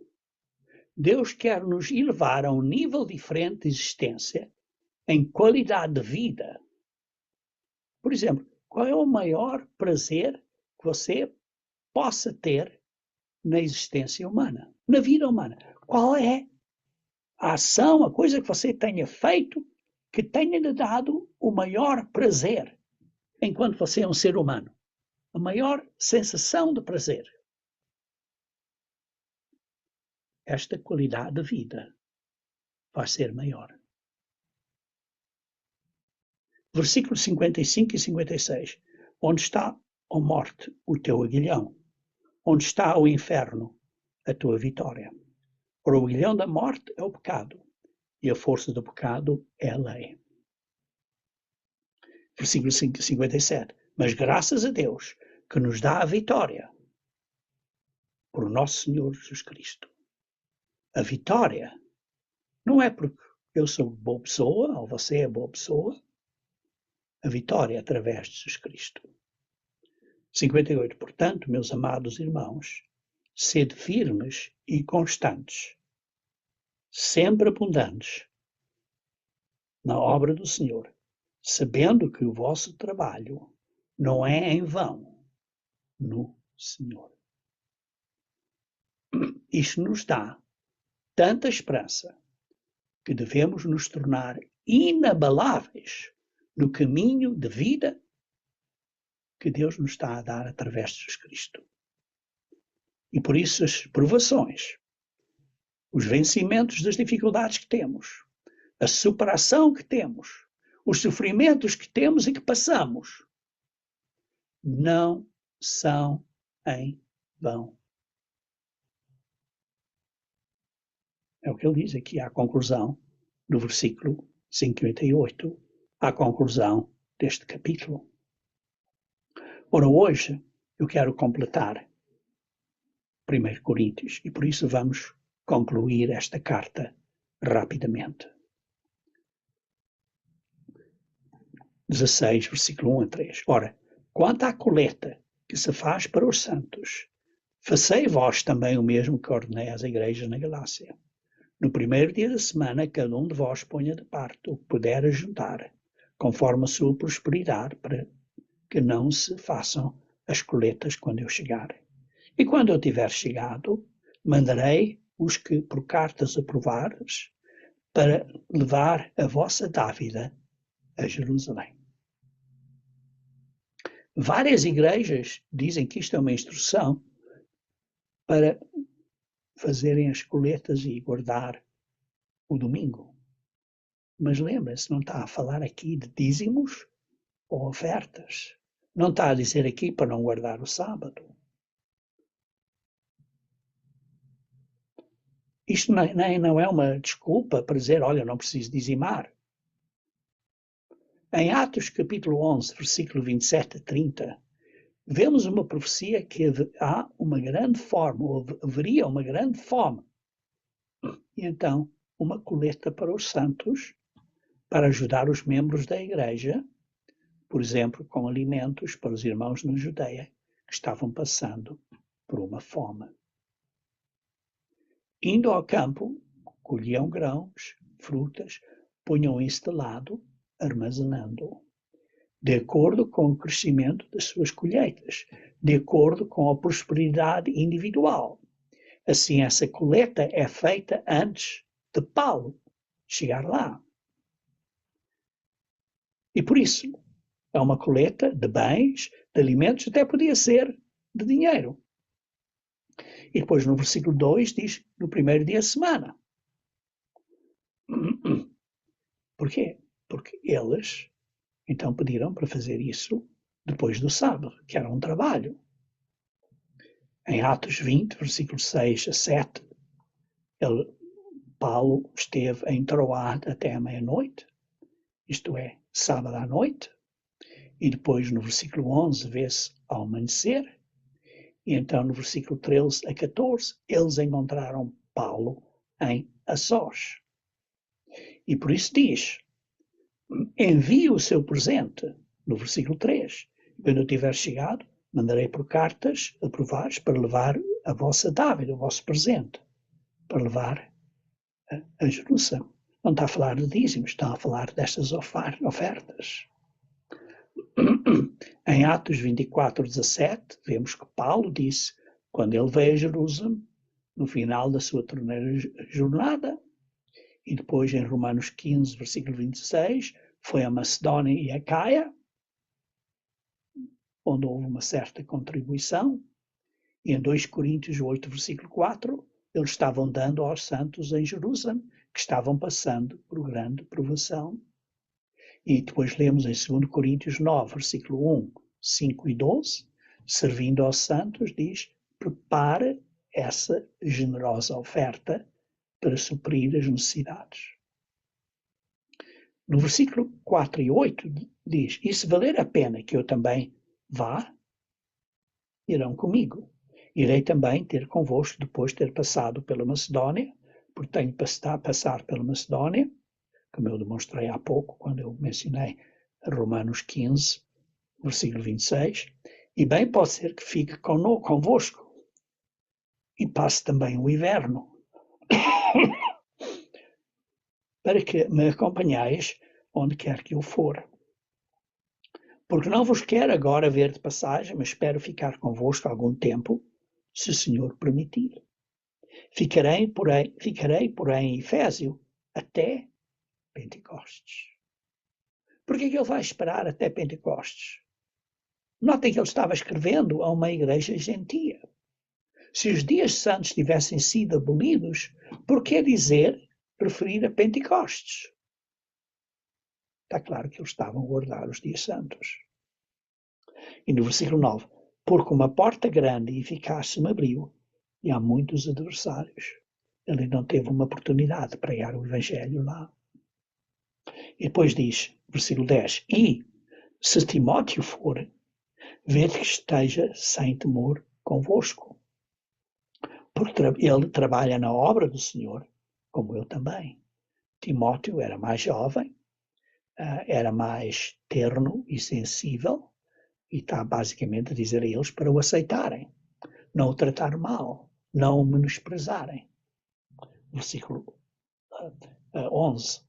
Deus quer nos elevar a um nível diferente de existência em qualidade de vida. Por exemplo, qual é o maior prazer que você possa ter na existência humana, na vida humana? Qual é a ação, a coisa que você tenha feito que tenha lhe dado o maior prazer enquanto você é um ser humano? A maior sensação de prazer. Esta qualidade de vida vai ser maior. Versículos 55 e 56. Onde está, ó morte, o teu aguilhão? Onde está o inferno, a tua vitória? Ora, o aguilhão da morte é o pecado, e a força do pecado é a lei. Versículo 57. Mas graças a Deus, que nos dá a vitória por nosso Senhor Jesus Cristo. A vitória não é porque eu sou boa pessoa, ou você é boa pessoa. A vitória é através de Jesus Cristo. 58. Portanto, meus amados irmãos, sede firmes e constantes, sempre abundantes na obra do Senhor, sabendo que o vosso trabalho não é em vão no Senhor. Isto nos dá tanta esperança que devemos nos tornar inabaláveis no caminho de vida que Deus nos está a dar através de Jesus Cristo. E por isso as provações, os vencimentos das dificuldades que temos, a superação que temos, os sofrimentos que temos e que passamos, não são em vão. É o que ele diz aqui à conclusão do versículo 58, à conclusão deste capítulo. Ora, hoje eu quero completar 1 Coríntios e por isso vamos concluir esta carta rapidamente. 16, versículo 1 a 3. Ora, quanto à coleta que se faz para os santos, fazei vós também o mesmo que ordenei às igrejas na Galácia. No primeiro dia da semana, cada um de vós ponha de parte o que puder ajuntar, conforme a sua prosperidade, para que não se façam as coletas quando eu chegar. E quando eu tiver chegado, mandarei os que por cartas aprovadas para levar a vossa dávida a Jerusalém. Várias igrejas dizem que isto é uma instrução para fazerem as coletas e guardar o domingo. Mas lembra-se, não está a falar aqui de dízimos ou ofertas. Não está a dizer aqui para não guardar o sábado. Isto não é uma desculpa para dizer, olha, não preciso dizimar. Em Atos capítulo 11, versículo 27 a 30, vemos uma profecia que há uma grande fome, ou haveria uma grande fome. E então, uma coleta para os santos, para ajudar os membros da igreja, por exemplo, com alimentos para os irmãos na Judeia, que estavam passando por uma fome. Indo ao campo, colhiam grãos, frutas, punham isso de lado, armazenando, de acordo com o crescimento das suas colheitas, de acordo com a prosperidade individual. Assim, essa coleta é feita antes de Paulo chegar lá. E por isso, é uma coleta de bens, de alimentos, até podia ser de dinheiro. E depois no versículo 2 diz, no primeiro dia da semana. Porquê? Porque eles então pediram para fazer isso depois do sábado, que era um trabalho. Em Atos 20, versículo 6 a 7, Paulo esteve em Troade até a meia-noite, isto é, sábado à noite, e depois no versículo 11 vê-se ao amanhecer, e então no versículo 13 a 14 eles encontraram Paulo em Assós. E por isso diz, envie o seu presente, no versículo 3. Quando eu tiver chegado, mandarei por cartas aprovadas para levar a vossa dávida, o vosso presente, para levar a Jerusalém. Não está a falar de dízimos, está a falar destas ofertas. Em Atos 24, 17, vemos que Paulo disse, quando ele veio a Jerusalém, no final da sua torneira jornada, e depois em Romanos 15, versículo 26, foi a Macedónia e a Caia, onde houve uma certa contribuição, e em 2 Coríntios 8, versículo 4, eles estavam dando aos santos em Jerusalém, que estavam passando por grande provação. E depois lemos em 2 Coríntios 9, versículo 1, 5 e 12, servindo aos santos, diz, prepare essa generosa oferta para suprir as necessidades. No versículo 4 e 8 diz, e se valer a pena que eu também vá, irão comigo. Irei também ter convosco depois de ter passado pela Macedónia, porque tenho que passar pela Macedónia, como eu demonstrei há pouco, quando eu mencionei Romanos 15, versículo 26, e bem pode ser que fique convosco e passe também o inverno, para que me acompanheis onde quer que eu for. Porque não vos quero agora ver de passagem, mas espero ficar convosco algum tempo, se o Senhor permitir. Ficarei, porém, em Efésio até Pentecostes. Por que ele vai esperar até Pentecostes? Notem que ele estava escrevendo a uma igreja gentia. Se os dias santos tivessem sido abolidos, por que preferir a Pentecostes? Está claro que eles estavam a guardar os dias santos. E no versículo 9, porque uma porta grande e eficaz se me abriu, e há muitos adversários. Ele não teve uma oportunidade de pregar o Evangelho lá. E depois diz, versículo 10, e se Timóteo for, vede que esteja sem temor convosco, porque ele trabalha na obra do Senhor, como eu também. Timóteo era mais jovem, era mais terno e sensível, e está basicamente a dizer a eles para o aceitarem, não o tratar mal, não o menosprezarem. Versículo 11.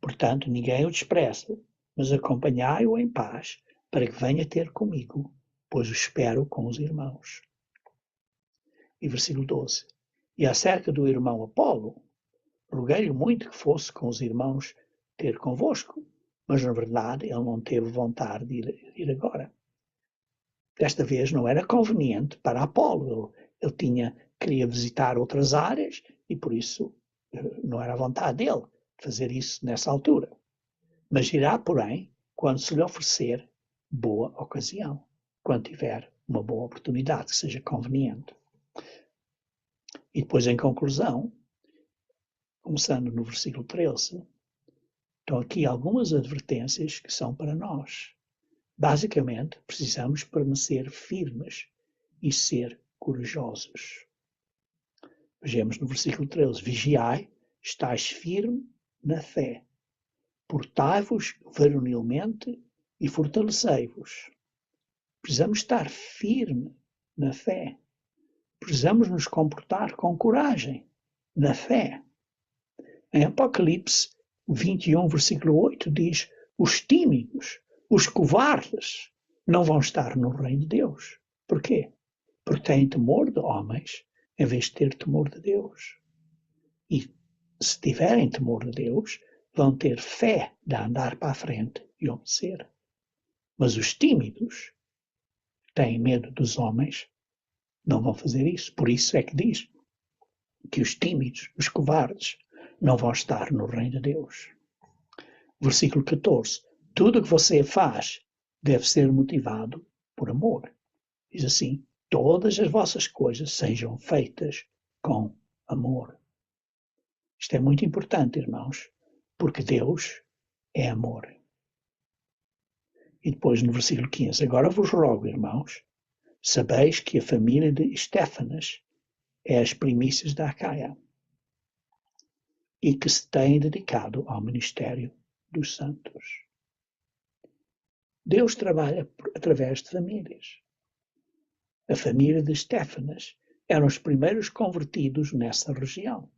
Portanto, ninguém o despreze, mas acompanhai-o em paz, para que venha ter comigo, pois o espero com os irmãos. E versículo 12. E acerca do irmão Apolo, roguei-lhe muito que fosse com os irmãos ter convosco, mas na verdade ele não teve vontade de ir agora. Desta vez não era conveniente para Apolo, ele queria visitar outras áreas e por isso não era a vontade dele fazer isso nessa altura. Mas irá, porém, quando se lhe oferecer boa ocasião, quando tiver uma boa oportunidade que seja conveniente. E depois, em conclusão, começando no versículo 13, estão aqui algumas advertências que são para nós. Basicamente, precisamos permanecer firmes e ser corajosos. Vejamos no versículo 13, vigiai, estáis firme na fé, portai-vos varonilmente e fortalecei-vos. Precisamos estar firme na fé. Precisamos nos comportar com coragem na fé. Em Apocalipse 21, versículo 8, diz, os tímidos, os covardes, não vão estar no reino de Deus. Por quê? Porque têm temor de homens, em vez de ter temor de Deus. E se tiverem temor de Deus, vão ter fé de andar para a frente e obedecer. Mas os tímidos, têm medo dos homens, não vão fazer isso. Por isso é que diz que os tímidos, os covardes, não vão estar no reino de Deus. Versículo 14. Tudo o que você faz deve ser motivado por amor. Diz assim, todas as vossas coisas sejam feitas com amor. Isto é muito importante, irmãos, porque Deus é amor. E depois no versículo 15, agora vos rogo, irmãos, sabeis que a família de Estéfanas é as primícias da Acaia e que se tem dedicado ao ministério dos santos. Deus trabalha através de famílias. A família de Estéfanas eram os primeiros convertidos nessa região.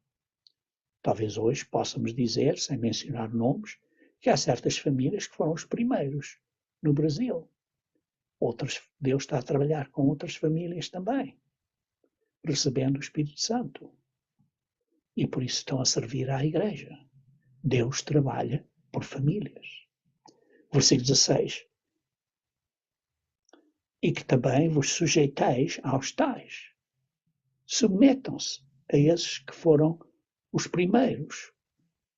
Talvez hoje possamos dizer, sem mencionar nomes, que há certas famílias que foram os primeiros no Brasil. Outras, Deus está a trabalhar com outras famílias também, recebendo o Espírito Santo. E por isso estão a servir à igreja. Deus trabalha por famílias. Versículo 16. E que também vos sujeiteis aos tais. Submetam-se a esses que foram os primeiros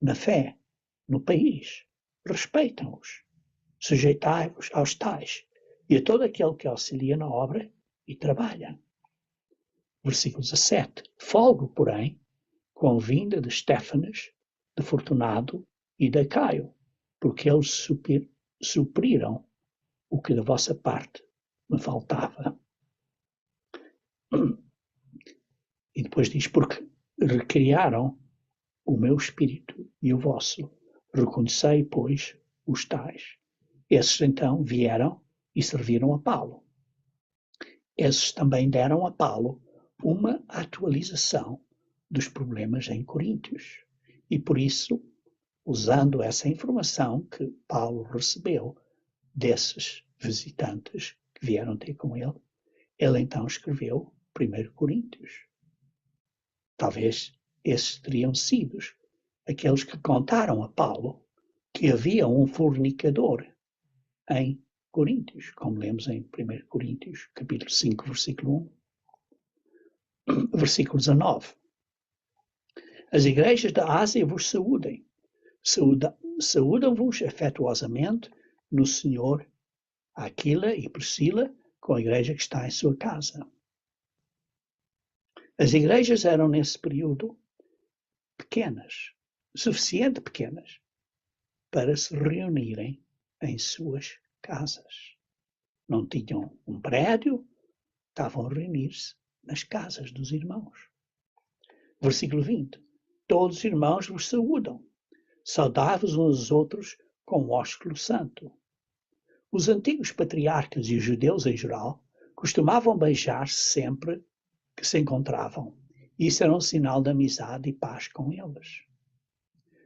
na fé, no país. respeitam-os, sujeitai-vos aos tais e a todo aquele que auxilia na obra e trabalha. Versículo 17. Folgo, porém, com a vinda de Estéfanas, de Fortunado e de Caio, porque eles supriram o que da vossa parte me faltava. E depois diz, porque recriaram o meu espírito e o vosso. Reconhecei, pois, os tais. Esses então vieram e serviram a Paulo. Esses também deram a Paulo uma atualização dos problemas em Coríntios. E por isso, usando essa informação que Paulo recebeu desses visitantes que vieram ter com ele, ele então escreveu 1 Coríntios. Talvez esses teriam sido aqueles que contaram a Paulo que havia um fornicador em Coríntios, como lemos em 1 Coríntios, capítulo 5, versículo 1. Versículo 19. As igrejas da Ásia vos saúdem. Saúdam-vos afetuosamente no Senhor Aquila e Priscila, com a igreja que está em sua casa. As igrejas eram, nesse período, pequenas, suficiente pequenas, para se reunirem em suas casas. Não tinham um prédio, estavam a reunir-se nas casas dos irmãos. Versículo 20. Todos os irmãos vos saúdam. Saudai-vos uns aos outros com o ósculo santo. Os antigos patriarcas e os judeus em geral costumavam beijar-se sempre que se encontravam. Isso era um sinal de amizade e paz com eles.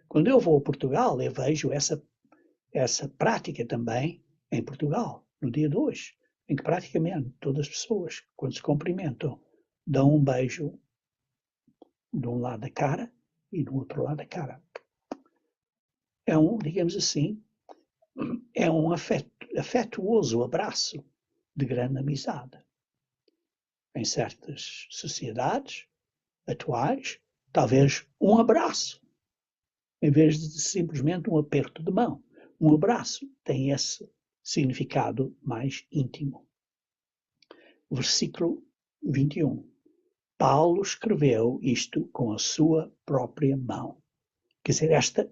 Quando eu vou a Portugal, eu vejo essa prática também em Portugal, no dia de hoje, em que praticamente todas as pessoas, quando se cumprimentam, dão um beijo de um lado da cara e do outro lado da cara. É digamos assim, é um afetuoso abraço de grande amizade. Em certas sociedades atuais, talvez um abraço, em vez de simplesmente um aperto de mão. Um abraço tem esse significado mais íntimo. Versículo 21. Paulo escreveu isto com a sua própria mão. Quer dizer, esta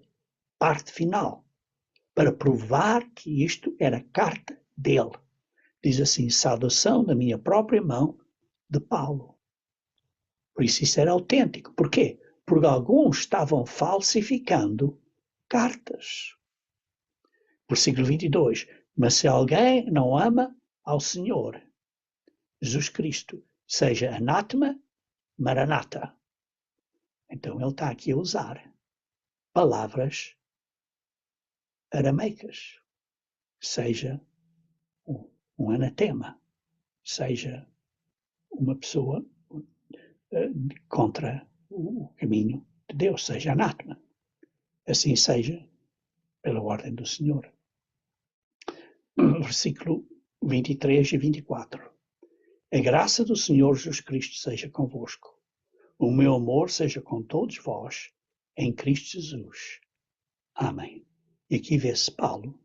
parte final, para provar que isto era carta dele. Diz assim, saudação da minha própria mão de Paulo. Por isso era autêntico. Porquê? Porque alguns estavam falsificando cartas. Versículo 22. Mas se alguém não ama ao Senhor Jesus Cristo, seja anátema, maranata. Então ele está aqui a usar palavras aramaicas. Seja um anatema, seja uma pessoa contra o caminho de Deus, seja anátema. Assim seja pela ordem do Senhor. Versículo 23 e 24. A graça do Senhor Jesus Cristo seja convosco. O meu amor seja com todos vós, em Cristo Jesus. Amém. E aqui vê-se Paulo,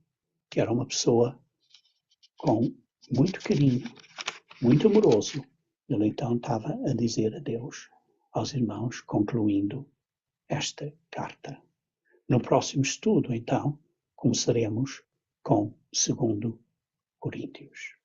que era uma pessoa com muito carinho, muito amoroso. Ele então estava a dizer adeus aos irmãos, concluindo esta carta. No próximo estudo, então, começaremos com 2 Coríntios.